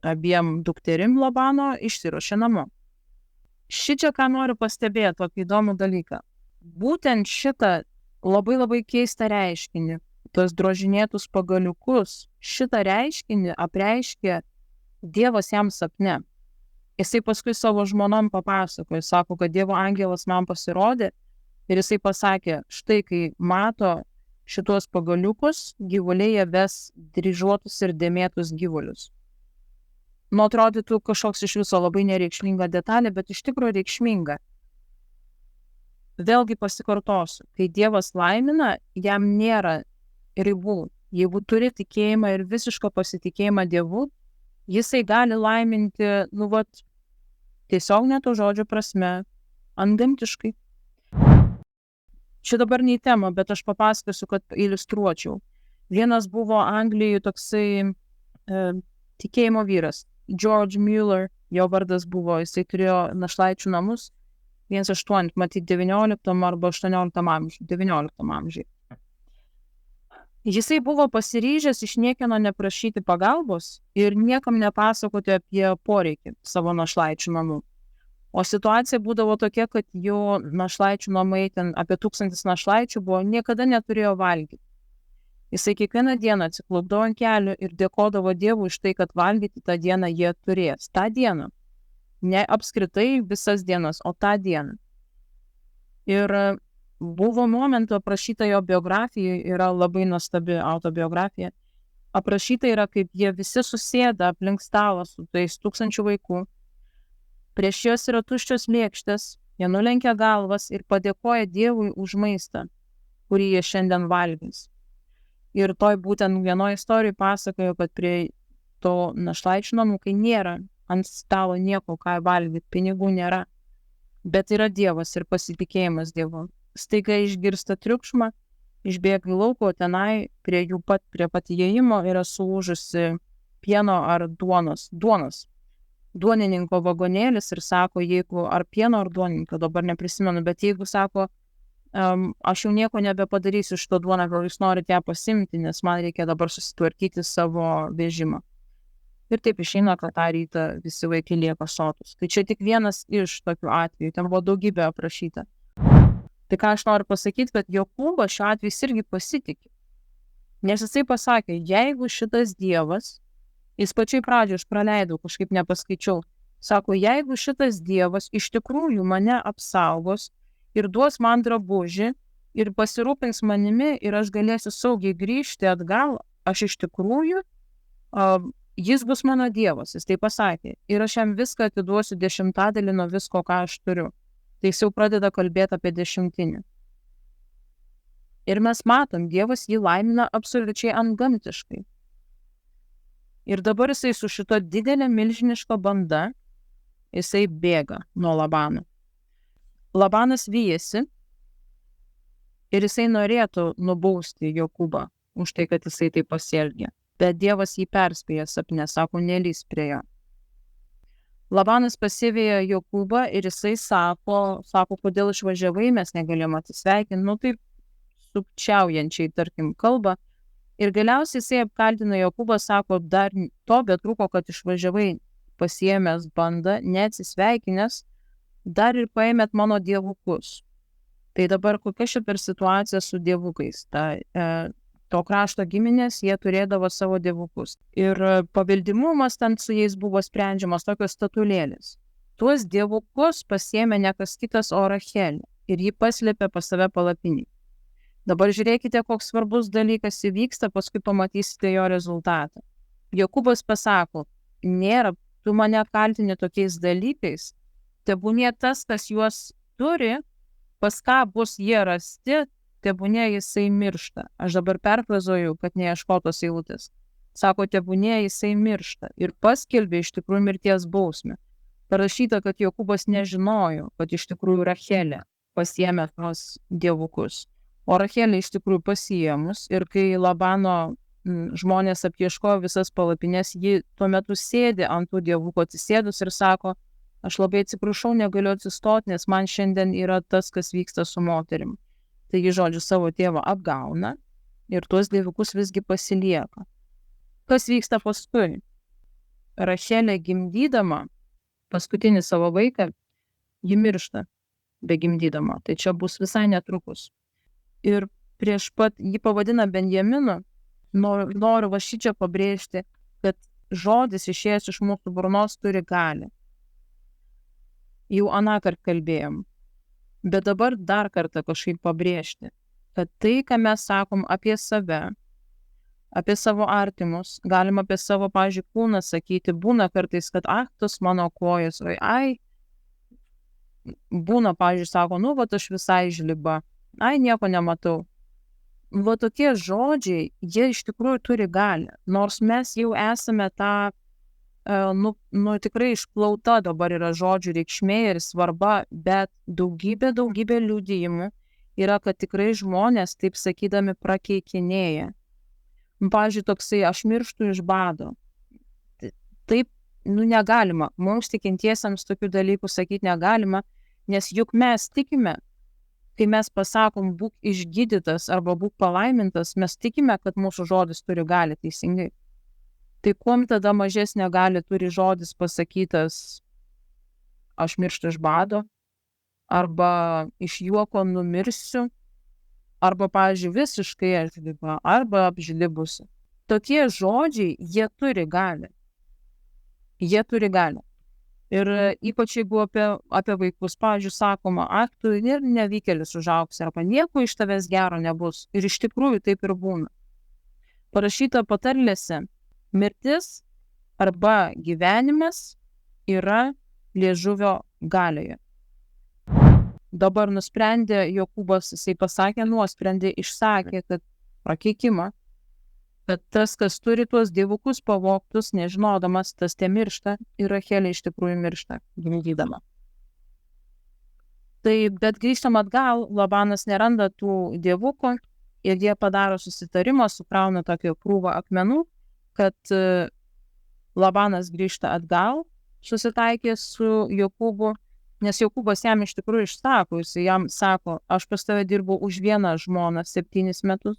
abiem dukterim Labano išsiruošė namo. Šičia ką noriu pastebėti, tokį įdomų dalyką. Būtent šitą labai keistą reiškinį, tos drožinėtus pagaliukus, šitą reiškinį apreiškė Dievas jam sapne. Jisai paskui savo žmonom papasakojo, sako, kad Dievo angelas man pasirodė ir jisai pasakė, štai kai mato šitos pagaliukus, gyvuliai jie ves dryžuotus ir dėmėtus gyvulius. Atrodytų kažkoks iš viso labai nereikšminga detalė, bet iš tikrųjų reikšminga. Vėlgi pasikartosiu, kai Dievas laimina, jam nėra ribų. Jeigu turi tikėjimą ir visišką pasitikėjimą Dievu, jisai gali laiminti, tiesiog ne to žodžio prasme, antgamtiškai. Čia dabar ne tema, bet aš papasakosiu, kad iliustruočiau. Vienas buvo Anglijoje toksai tikėjimo vyras, George Mueller, jo vardas buvo, jisai turėjo našlaičių namus, 1.8, matyt 19 arba 18 amžiuje, 19 amžiuje. Jisai buvo pasiryžęs iš niekieno neprašyti pagalbos ir niekam nepasakoti apie poreikį savo našlaičių namų. O situacija būdavo tokia, kad jo našlaičių namai, ten apie 1000 našlaičių buvo, niekada neturėjo valgyti. Jisai kiekvieną dieną atsiklaupdavo ant kelių ir dėkodavo Dievui už tai, kad valgyti tą dieną jie turės. Ta diena. Ne apskritai visas dienas, o tą dieną. Ir buvo momentų aprašyta jo biografijoje, yra labai nuostabi autobiografija. Aprašyta yra, kaip jie visi susėda aplink stalą su tais 1000 vaikų. Prieš juos yra tuščios lėkštės, jie nulenkia galvas ir padėkoja Dievui už maistą, kurį jie šiandien valgys. Ir toj būtent vienoje istorijoje pasakojo, kad prie to našlaičių namų, kai nėra ant stalo nieko, ką valgyti, pinigų nėra, bet yra Dievas ir pasitikėjimas Dievu. Staiga išgirsta triukšmą, išbėga į lauko, tenai prie pat įėjimo yra sulūžusi pieno ar duonos duonininko vagonėlis ir sako, jeigu, ar pieno, ar duonininko, dabar neprisimenu, bet jeigu sako, aš jau nieko nebepadarysiu iš to duoną, gal jūs norite ją pasimti, nes man reikia dabar susitvarkyti savo vežimą. Ir taip išeina, kad tą rytą visi vaikai lieka sotus. Tai čia tik vienas iš tokių atvejų, ten buvo daugybė aprašyta. Tai ką aš noriu pasakyti, kad Jokūbas šiuo atveju irgi pasitikė. Nes jisai pasakė, jeigu šitas Dievas, jis pačiai pradžioje aš praleidau, kažkaip nepaskaičiau, sako, jeigu šitas Dievas iš tikrųjų mane apsaugos ir duos man drabužį ir pasirūpins manimi ir aš galėsiu saugiai grįžti atgal, aš iš tikrųjų, jis bus mano Dievas, jis tai pasakė. Ir aš jam viską atiduosiu 10% nuo visko, ką aš turiu. Tai jis jau pradeda kalbėti apie 10. Ir mes matom, Dievas jį laimina absoliučiai antgamtiškai. Ir dabar jisai su šito didelė milžiniška banda, jisai bėga nuo Labano. Labanas vyjasi ir jisai norėtų nubausti Jokūbą už tai, kad jisai taip pasielgė. Bet Dievas jį perspėja sapne, sako, nelįsk prie jo. Labanas pasiveja Jokūbą ir jisai sako, kodėl išvažiavai, mes negalėjom atsisveikinti, taip sukčiaujančiai, tarkim, kalba. Ir galiausiai jisai apkaltino Jokūbą, sako, dar to betrūko, kad išvažiavai pasiėmęs bandą, neatsisveikinęs, dar ir paėmėt mano dievukus. Tai dabar kokia ši per situacija su dievukais? To krašto giminės, jie turėdavo savo dievukus. Ir paveldimumas ten su jais buvo sprendžiamas tokios statulėlės. Tuos dievukus pasiėmė ne kas kitas, o Rachelė. Ir jį paslėpė pas save palapinį. Dabar žiūrėkite, koks svarbus dalykas įvyksta, paskui pamatysite jo rezultatą. Jokūbas pasako, nėra, tu mane kaltini tokiais dalykais, tebūnie tas, kas juos turi, pas ką bus jie rasti, tebūnie jisai miršta. Aš dabar perfrazuoju, kad neieškotos eilutės. Sako, tebūnie jisai miršta ir paskelbė iš tikrųjų mirties bausmę. Parašyta, kad Jokūbas nežinojo, kad iš tikrųjų Rachelė pasiėmė tos dievukus. O Rachelė iš tikrųjų pasiėmus ir kai Labano žmonės apieškojo visas palapines, ji tuo metu sėdi ant tų dievukų atsisėdus ir sako, aš labai atsiprašau, negaliu atsistoti, nes man šiandien yra tas, kas vyksta su moterim. Taigi, žodžiu, savo tėvą apgauna ir tuos dievukus visgi pasilieka. Kas vyksta paskui? Rachelė gimdydama paskutinį savo vaiką, ji miršta begimdydama. Tai čia bus visai netrukus. Ir prieš pat jį pavadina Benjaminu, noriu va šičia pabrėžti, kad žodis išėjęs iš mūsų burnos turi galią. Jau anąkart kalbėjom, bet dabar dar kartą kažkaip pabrėžti, kad tai, ką mes sakom apie save, apie savo artimus, galim apie savo, pavyzdžiui, kūną sakyti, būna kartais, kad tos mano kojas, būna, pavyzdžiui, sako, va aš visai žliba. Nieko nematau. Va tokie žodžiai, jie iš tikrųjų turi galią. Nors mes jau esame tą, tikrai išplauta dabar yra žodžių reikšmė ir svarba, bet daugybė liudijimų yra, kad tikrai žmonės, taip sakydami, prakeikinėja. Pavyzdžiui, toksai, aš mirštu iš bado. Taip, negalima. Mums tikintiesiems tokių dalykų sakyti negalima, nes juk mes tikime, kai mes pasakom, būk išgydytas arba būk palaimintas, mes tikime, kad mūsų žodis turi galią teisingai. Tai kuom tada mažesnė gali turi žodis pasakytas, aš mirštu iš bado, arba iš juoko numirsiu, arba, pavyzdžiui, visiškai atžliba, arba apžlibusi. Tokie žodžiai, jie turi galią. Jie turi galią. Ir ypač jeigu apie vaikus, pavyzdžiui, sakoma, tu ir nevykėlis užaugs, arba nieko iš tavęs gero nebus. Ir iš tikrųjų taip ir būna. Parašyta patarlėse, mirtis arba gyvenimas yra liežuvio galioje. Dabar nusprendė Jokūbas, jisai pasakė nuosprendį, išsakė, kad prakeikimą, kad tas, kas turi tuos dievukus pavogtus, nežinodamas, tas tie miršta ir Rachelė iš tikrųjų miršta, gimdydama. Tai, bet grįžtam atgal, Labanas neranda tų dievukų ir jie padaro susitarimą, sukrauna tokio krūvą akmenų, kad Labanas grįžta atgal susitaikė su Jokūbu, nes Jokūbas jam iš tikrųjų išsako, jis jam sako, aš pas tave dirbu už vieną žmoną 7 metus,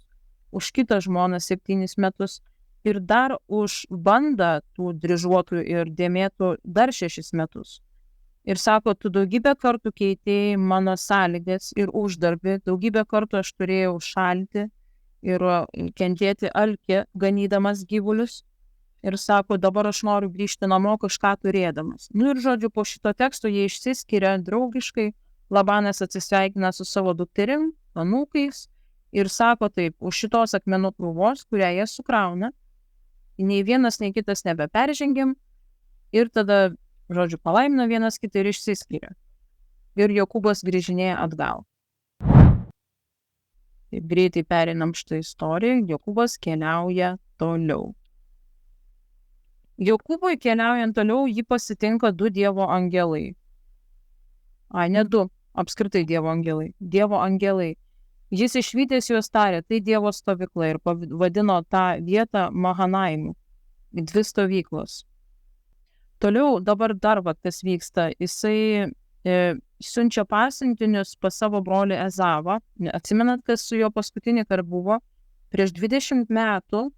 už kitą žmoną 7 metus ir dar už bandą tų dryžuotų ir dėmėtų dar 6 metus. Ir sako, tu daugybę kartų keitėjai mano sąlygas ir uždarbį, daugybę kartų aš turėjau šalti ir kentėti alkį, ganydamas gyvulius. Ir sako, dabar aš noriu grįžti namo kažką turėdamas. Ir žodžiu, po šito teksto jie išsiskiria draugiškai, Labanas atsisveikina su savo dukterim, anūkais ir sako taip, už šitos akmenų krūvos, kurią jie sukrauna, nei vienas, nei kitas nebeperžengėm ir tada, žodžiu, palaimina vienas kitą ir išsiskiria. Ir Jokūbas grįžinėja atgal. Taip greitai perinam šitą istoriją, Jokūbas keliauja toliau. Jokūbui keliaujant toliau jį pasitinka 2 Dievo angelai. Ne 2, apskritai Dievo angelai. Dievo angelai. Jis išvydęs juos tarė, tai Dievo stovykla ir vadino tą vietą Mahanaimu. 2 stovyklos. Toliau dabar dar kas vyksta. Jisai siunčia pasiuntinius pas savo brolį Ezavą. Atsimenat, kas su jo paskutinį kartą buvo? Prieš 20 metų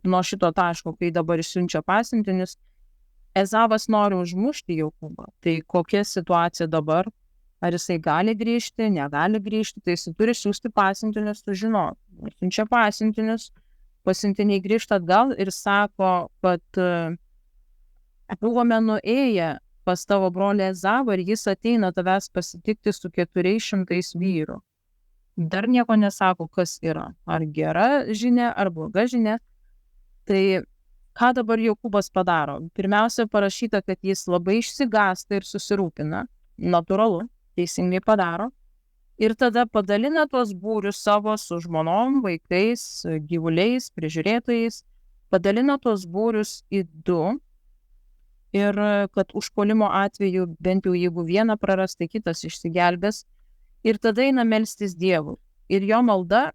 nuo šito taško, kai dabar siunčia pasiuntinius, Ezavas nori užmušti Jokūbą. Tai kokia situacija dabar? Ar jisai gali grįžti, negali grįžti, tai jisai turi siųsti pasiuntinius sužinoti. Siunčia pasiuntinius, pasiuntiniai grįžta atgal ir sako, kad buvome nuėję pas tavo brolį Ezavą ir jis ateina tavęs pasitikti su 400 vyrų. Dar nieko nesako, kas yra. Ar gera žinia, ar bloga žinia. Tai ką dabar Jokūbas padaro? Pirmiausia, parašyta, kad jis labai išsigąsta ir susirūpina. Natūralu, teisingai padaro. Ir tada padalina tuos būrius savo su žmonom, vaikais, gyvuliais, prižiūrėtojais. Padalina tuos būrius į 2. Ir kad užpuolimo atveju, bent jau jeigu vieną praras, tai kitas išsigelbės. Ir tada eina melstis Dievui. Ir jo malda,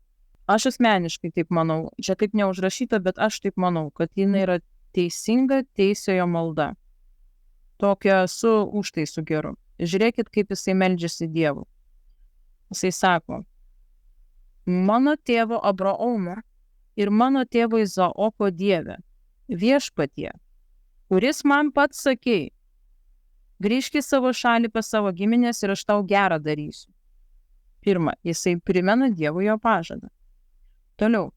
aš asmeniškai taip manau, čia taip neužrašyta, bet aš taip manau, kad jinai yra teisinga teisiojo malda. Tokia su užtaisu geru. Žiūrėkit, kaip jisai meldžiasi Dievui. Jisai sako, mano tėvo Abraomo ir mano tėvo Izaoko Dieve, viešpatie, kuris man pats sakei, grįžk į savo šalį pas savo giminės ir aš tau gerą darysiu. Pirma, jisai primena Dievui jo pažadą. Toliau,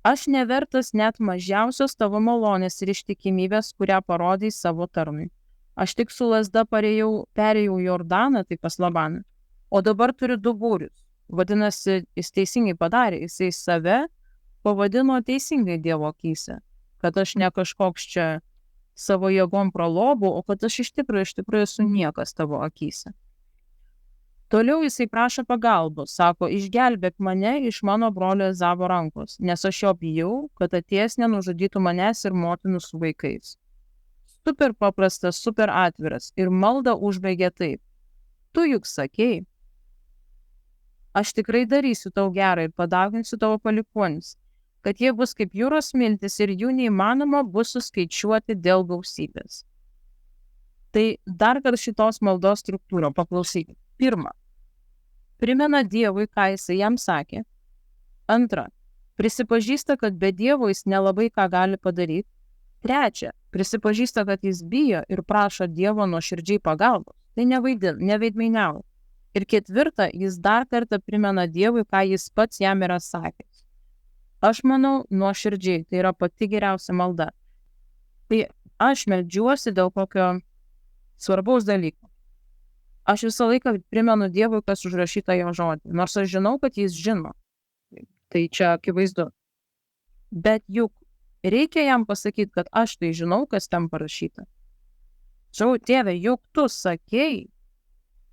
aš nevertas net mažiausios tavo malonės ir ištikimybės, kurią parodai savo tarnui. Aš tik su lazda perėjau Jordaną, tai pas Labaną, o dabar turiu 2 būrius. Vadinasi, jis teisingai padarė, jisai save pavadino teisingai Dievo akyse, kad aš ne kažkoks čia savo jėgom pralobu, o kad aš iš tikrųjų esu niekas tavo akyse. Toliau jisai prašo pagalbos, sako, išgelbėk mane iš mano brolio Ezavo rankos, nes aš jo bijau, kad atėjęs nenužudytų manęs ir motinų su vaikais. Super paprastas, super atviras ir maldą užbaigė taip. Tu juk sakei, aš tikrai darysiu tau gerą ir padauginsiu tavo palikuonis, kad jie bus kaip jūros smiltis ir jų neįmanoma bus suskaičiuoti dėl gausybės. Tai dar kartą šitos maldos struktūrą paklausykit. 1. Primena Dievui, ką jisai jam sakė. 2. Prisipažįsta, kad be Dievo jis nelabai ką gali padaryti. 3. Prisipažįsta, kad jis bijo ir prašo Dievo nuoširdžiai pagalbos. Tai neveidmainiauja. Ir 4. Jis dar kartą primena Dievui, ką jis pats jam yra sakęs. Aš manau, nuoširdžiai, tai yra pati geriausia malda. Tai aš meldžiuosi dėl kokio svarbaus dalyko. Aš visą laiką primenu Dievui, kas užrašyta jo žodį, nors aš žinau, kad jis žino. Tai čia akivaizdu. Bet juk reikia jam pasakyti, kad aš tai žinau, kas ten parašyta. Čia, Tėve, juk tu sakei,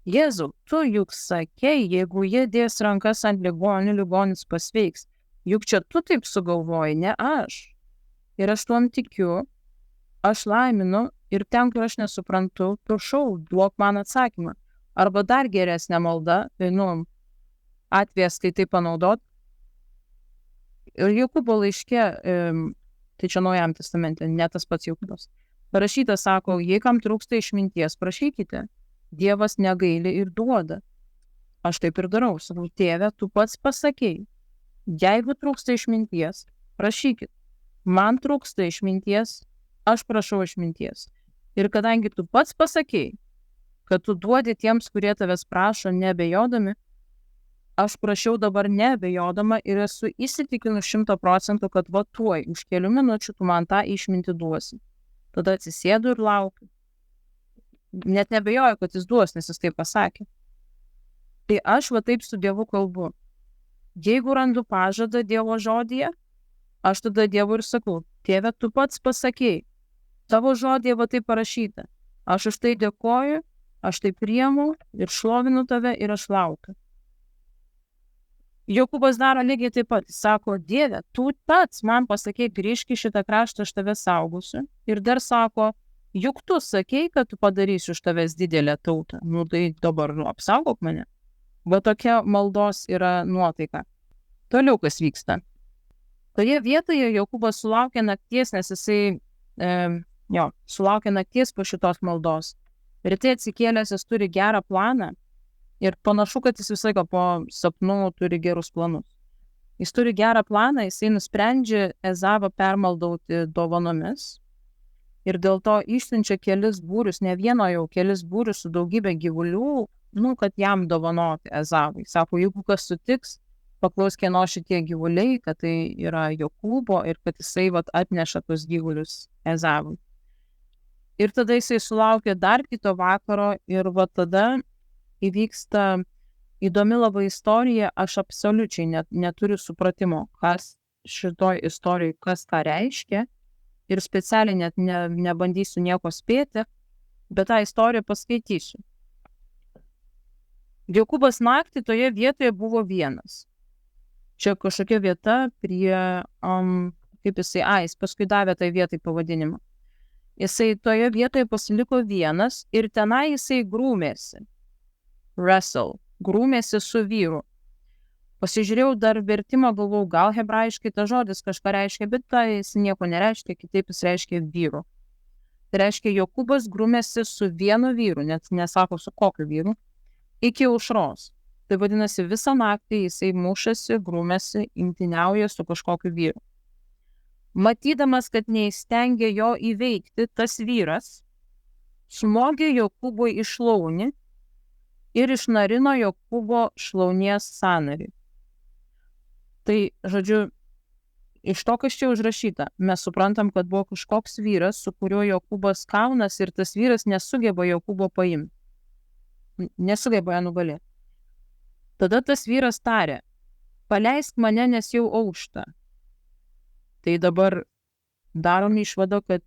Jėzau, tu juk sakei, jeigu jie dės rankas ant ligonių, ligonis pasveiks. Juk čia tu taip sugalvoji, ne aš. Ir aš tuom tikiu, aš laiminu ir ten, kur aš nesuprantu, prašau, duok man atsakymą. Arba dar geresnė malda, atvejas, kai tai panaudot. Ir Jokūbo laiške, tai čia Naujajam testamente, ne tas pats Jokūbas. Parašyta, sako, jei kam trūksta išminties, prašykite. Dievas negaili ir duoda. Aš taip ir darau. Sakau, tėve, tu pats pasakei. Jeigu trūksta išminties, prašykit. Man trūksta išminties, aš prašau išminties. Ir kadangi tu pats pasakei, kad tu duodi tiems, kurie tavęs prašo neabejodami, aš prašiau dabar neabejodama ir esu įsitikinus 100%, kad va tuoj, už kelių minučių tu man tą išmintį duosi. Tada atsisėdu ir laukiu. Net nebejoju, kad jis duos, nes jis taip pasakė. Tai aš va taip su Dievu kalbu. Jeigu randu pažadą Dievo žodyje, aš tada Dievui ir sakau, tėve, tu pats pasakei, tavo žodyje va taip parašyta. Aš už tai dėkoju, aš tai priimu ir šlovinu tave ir aš laukiu. Jokūbas daro lygiai taip pat. Jis sako, Dieve, tu pats man pasakei, grįžk į šitą kraštą, aš tave saugusiu. Ir dar sako, juk tu sakei, kad tu padarysi už tavęs didelę tautą. Nu tai dabar apsaugok mane. Va tokia maldos yra nuotaika. Toliau kas vyksta. Toje vietoje Jokūbas sulaukė nakties, nes jisai sulaukė nakties po šitos maldos. Ryte atsikėlęs jis turi gerą planą. Ir panašu, kad jis visą laiką po sapnų turi gerus planus. Jis turi gerą planą, jisai nusprendžia Ezavą permaldauti dovanomis. Ir dėl to išsiunčia kelis būrius, ne vieno jau kelis būrius su daugybė gyvulių, kad jam dovanoti Ezavui. Sako, jeigu kas sutiks, paklaus kieno šitie gyvuliai, kad tai yra Jokūbo ir kad jisai atneša tus gyvulius Ezavui. Ir tada jisai sulaukė dar kito vakaro ir tada įvyksta įdomi labai istorija, aš absoliučiai neturiu supratimo, kas šitoj istorijai, kas ką reiškia ir specialiai net nebandysiu nieko spėti, bet tą istoriją paskaitysiu. Jokūbas naktį toje vietoje buvo vienas. Čia kažkokia vieta prie, jis paskui davė tai vietai pavadinimą. Jisai toje vietoje pasiliko vienas ir tenai jisai grūmėsi. Wrestle, grūmėsi su vyru. Pasižiūrėjau dar vertimą, galvau, gal hebrajiškai ta žodis kažką reiškia, bet tai jis nieko nereiškia, kitaip jis reiškia vyru. Tai reiškia, Jokūbas grūmėsi su vienu vyru, net nesako su kokiu vyru, iki aušros. Tai vadinasi, visą naktį jisai mušasi, grūmėsi, imtyniauja su kažkokiu vyru. Matydamas, kad neįstengė jo įveikti, tas vyras smogė Jokūbui į šlaunį ir išnarino Jokūbo šlaunies sąnarį. Tai, žodžiu, iš to, kas čia užrašyta, mes suprantam, kad buvo kažkoks vyras, su kuriuo Jokūbas kaunas ir tas vyras nesugeba Jokūbo paimti. Nesugeba ją nugalėti. Tada tas vyras tarė, paleisk mane, nes jau aušta. Tai dabar darom išvadą, kad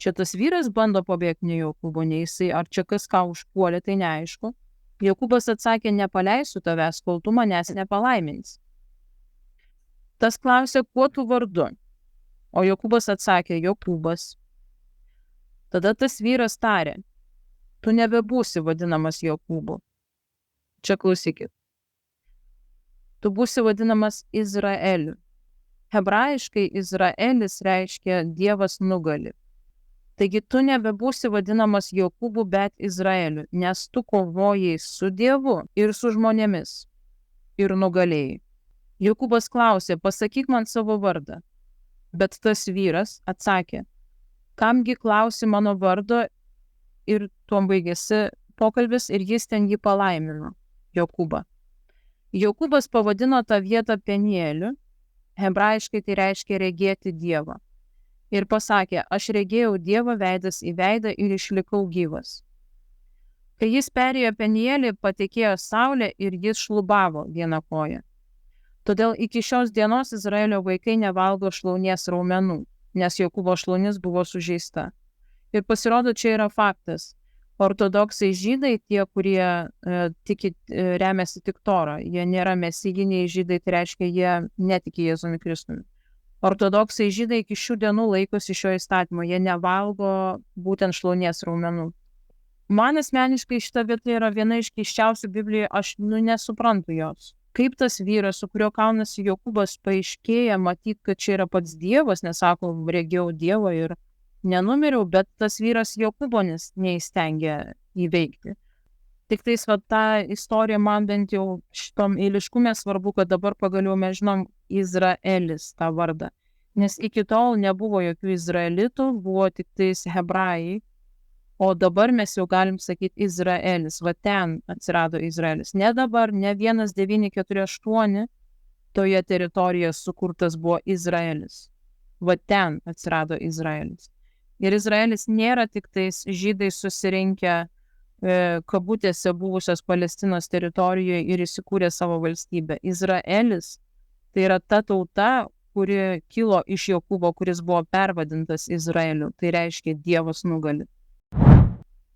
čia tas vyras bando pabėgti ne Jokūbo, ne jisai, ar čia kas ką užpuolė, tai neaišku. Jokūbas atsakė, nepaleisiu tavęs, kol tu manęs nepalaimins. Tas klausė, kuo tu vardu? O Jokūbas atsakė, Jokūbas. Tada tas vyras tarė, tu nebebūsi vadinamas Jokūbu. Čia klausykit. Tu būsi vadinamas Izraeliu. Hebrajiškai Izraelis reiškia Dievas nugali. Taigi tu nebebūsi vadinamas Jokūbu, bet Izraeliu, nes tu kovojai su Dievu ir su žmonėmis ir nugalėjai. Jokūbas klausė, pasakyk man savo vardą. Bet tas vyras atsakė, kamgi klausi mano vardo, ir tuom baigėsi pokalbis ir jis ten jį palaimino, Jokūbą. Jokūbas pavadino tą vietą Penieliu, hebrajiškai tai reiškia regėti Dievą. Ir pasakė, aš regėjau Dievą veidas į veidą ir išlikau gyvas. Kai jis perėjo Penielį, patekėjo saulė ir jis šlubavo vieną koją. Todėl iki šios dienos Izraelio vaikai nevalgo šlaunies raumenų, nes Jokūbo šlaunis buvo sužeista. Ir pasirodo, čia yra faktas. Ortodoksai žydai, tie, kurie remiasi tik Torą, jie nėra mesijiniai žydai, tai reiškia, jie netiki Jėzumi Kristumi. Ortodoksai žydai iki šių dienų laikosi šio įstatymo, jie nevalgo būtent šlaunies raumenų. Man asmeniškai šita vieta yra viena iš keisčiausių Biblijoje, aš nesuprantu jos. Kaip tas vyras, su kurio kaunasi Jokūbas, paaiškėja matyti, kad čia yra pats Dievas, nes sako, regėjau Dievą ir nenumiriau, bet tas vyras Jokūbo neįstengė įveikti. Tik tais ta istorija man bent jau šitom eiliškume svarbu, kad dabar pagaliau mes žinom Izraelis tą vardą. Nes iki tol nebuvo jokių izraelitų, buvo tik tais hebrajai, o dabar mes jau galim sakyti Izraelis. Va ten atsirado Izraelis. Ne dabar, ne 1948 toje teritorijoje sukurtas buvo Izraelis. Va ten atsirado Izraelis. Ir Izraelis nėra tik tais žydai susirinkę kabutėse buvusios Palestinos teritorijoje ir įsikūrė savo valstybę. Izraelis tai yra ta tauta, kuri kilo iš Jokūbo, kuris buvo pervadintas Izraeliu. Tai reiškia Dievas nugali.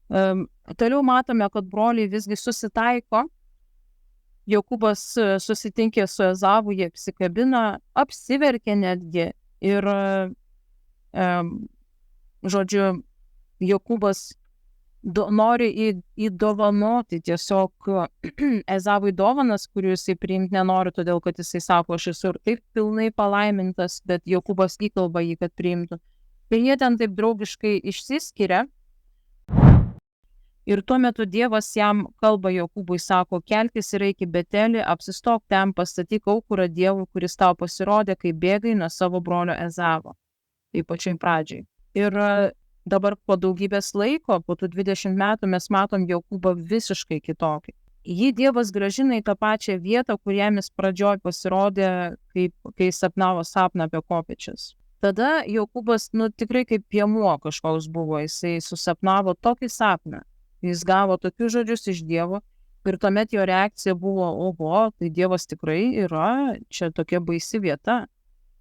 Toliau matome, kad broliai visgi susitaiko. Jokūbas susitinkė su Ezavu, jie apsikabina, apsiverkė netgi. Ir, žodžiu, Jokūbas nori įdovanoti tiesiog Ezavui dovanas, kurių jisai priimti nenori, todėl kad jisai sako, aš esu ir taip pilnai palaimintas, bet Jokūbas įkalba jį, kad priimtų. Tai jie ten taip draugiškai išsiskiria. Ir tuo metu Dievas jam kalba Jokūbui, sako, kelkis ir eik į Betelį, apsistok ten, pastatyk aukurą Dievui, kuris tau pasirodė, kai bėgai nuo savo brolio Ezavo. Tai pačiai pradžiai. Ir dabar po daugybės laiko, po tų 20 metų, mes matom Jokūbą visiškai kitokį. Jį Dievas grąžina į tą pačią vietą, kur jam jis pradžioj pasirodė, kai sapnavo sapną apie kopėčias. Tada Jokūbas, tikrai kaip piemuo kažkoks buvo, jisai susapnavo tokį sapną. Jis gavo tokius žodžius iš Dievo ir tuomet jo reakcija buvo, oho, tai Dievas tikrai yra, čia tokia baisi vieta.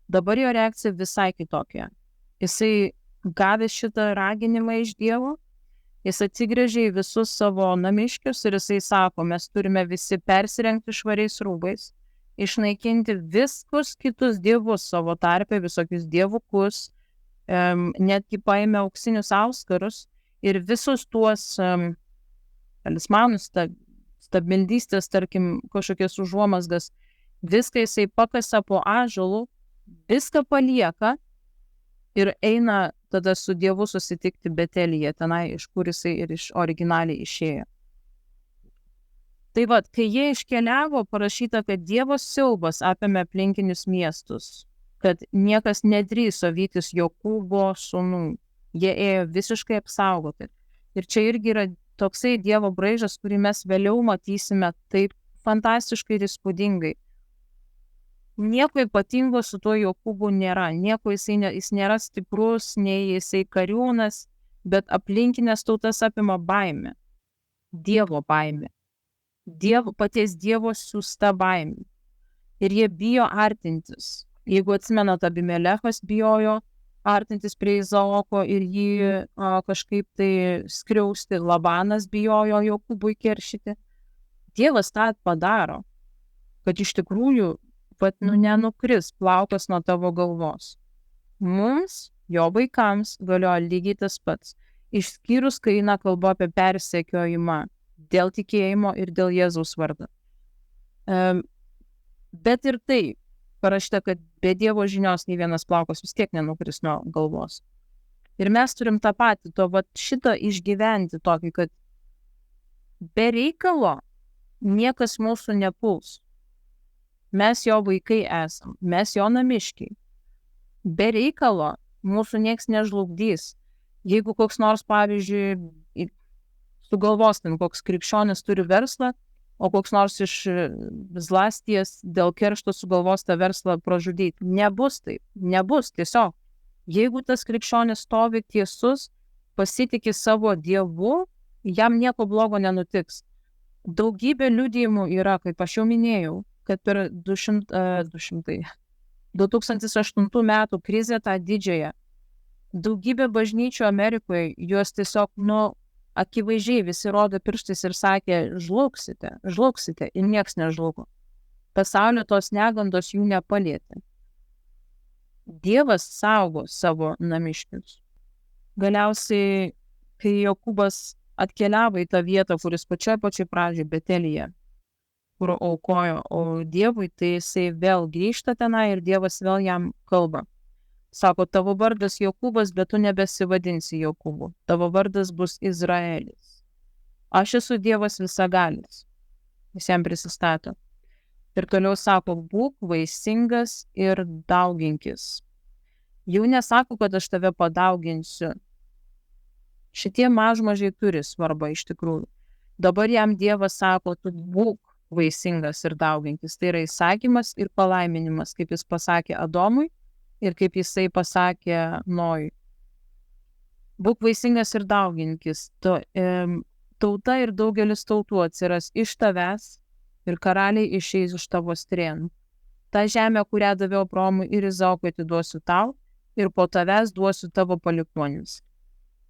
Dabar jo reakcija visai kitokia. Jisai gavęs šitą raginimą iš Dievo, jis atsigręžė į visus savo namiškius ir jisai sako, mes turime visi persirengti švariais rūbais, išnaikinti viskus kitus dievus savo tarpe, visokius dievukus, netgi paėmė auksinius auskarus ir visus tuos talismanus, stabmeldystės, tarkim, kažkokias užuomasgas, viską jisai pakasa po ąžuolu, viską palieka ir eina tada su Dievu susitikti Betelyje, tenai, iš kur jisai ir iš originaliai išėjo. Tai va, kai jie iškeliavo, parašyta, kad Dievo siaubas apėmė aplinkinius miestus, kad niekas nedrįso vytis Jokūbo sūnų. Jie ėjo visiškai apsaugoti. Ir čia irgi yra toksai Dievo braižas, kurį mes vėliau matysime taip fantastiškai ir įspūdingai. Nieko ypatingo su tuo Jokūbu nėra. Nieko jis nėra stiprus, nei jisai kariūnas, bet aplinkinės tautas apima baimė. Dievo baimė. Paties Dievo siųsta baimė. Ir jie bijo artintis. Jeigu atsimenat, Abimelechas bijojo artintis prie Izaoko ir jį kažkaip tai skriausti. Labanas bijojo Jokūbui keršyti. Dievas tą padaro, kad iš tikrųjų nenukris plaukas nuo tavo galvos. Mums, jo vaikams, galioja lygiai tas pats, išskyrus, kai eina kalba apie persekiojimą dėl tikėjimo ir dėl Jėzaus vardo. Bet ir tai parašyta, kad be Dievo žinios nei vienas plaukas vis tiek nenukris nuo galvos. Ir mes turim tą patį, šitą išgyventi tokį, kad be reikalo niekas mūsų nepuls. Mes jo vaikai esam, mes jo namiškiai. Be reikalo mūsų nieks nežlugdys. Jeigu koks nors, pavyzdžiui, sugalvos, koks krikščionis turi verslą, o koks nors iš Zlasties dėl keršto sugalvos tą verslą pražudyti. Nebus taip, nebus tiesiog. Jeigu tas krikščionis stovi tiesus, pasitiki savo Dievu, jam nieko blogo nenutiks. Daugybė liudijimų yra, kaip aš jau minėjau, kad per 2008 metų krizę tą didžiąją, daugybė bažnyčių Amerikoje, juos tiesiog, akivaizdžiai visi rodo pirštais ir sakė, žlugsite, ir nieks nežlugo. Pasaulio tos negandos jų nepalietė. Dievas saugo savo namiškius. Galiausiai, kai Jokūbas atkeliavo į tą vietą, kuris pačioj pradžioj Betelyje, kur aukojo, o Dievui, tai jisai vėl grįžta tenai ir Dievas vėl jam kalba. Sako, tavo vardas Jokūbas, bet tu nebesivadinsi Jokūbu. Tavo vardas bus Izraelis. Aš esu Dievas visagalis. Jis jam prisistato. Ir toliau sako, būk vaisingas ir dauginkis. Jau nesako, kad aš tave padauginsiu. Šitie mažmažiai turi svarbą iš tikrųjų. Dabar jam Dievas sako, tu būk vaisingas ir dauginkis. Tai yra įsakymas ir palaiminimas, kaip jis pasakė Adomui ir kaip jisai pasakė Nojui. Būk vaisingas ir dauginkis. Tauta ir daugelis tautų atsiras iš tavęs ir karaliai išeis iš tavo strėnų. Ta žemė, kurią daviau Abraomui ir Izaokui, atiduosiu tau ir po tavęs duosiu tavo palikuonims.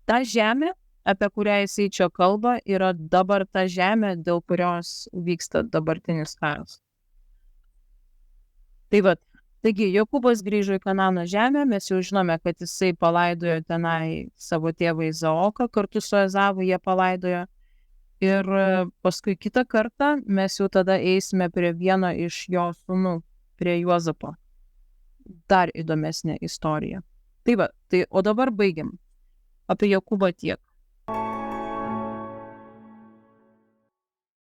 Ta žemė, apie kurią jisai čia kalba, yra dabar ta žemė, dėl kurios vyksta dabartinis karas. Tai vat, taigi Jokūbas grįžo į Kanano žemę, mes jau žinome, kad jisai palaidojo tenai savo tėvą Izaoką, kartu su Ezavu jie palaidojo. Ir paskui kitą kartą mes jau tada eisime prie vieno iš jo sūnų, prie Juozapo. Dar įdomesnė istorija. Tai va, o dabar baigiam. Apie Jokūbą tiek.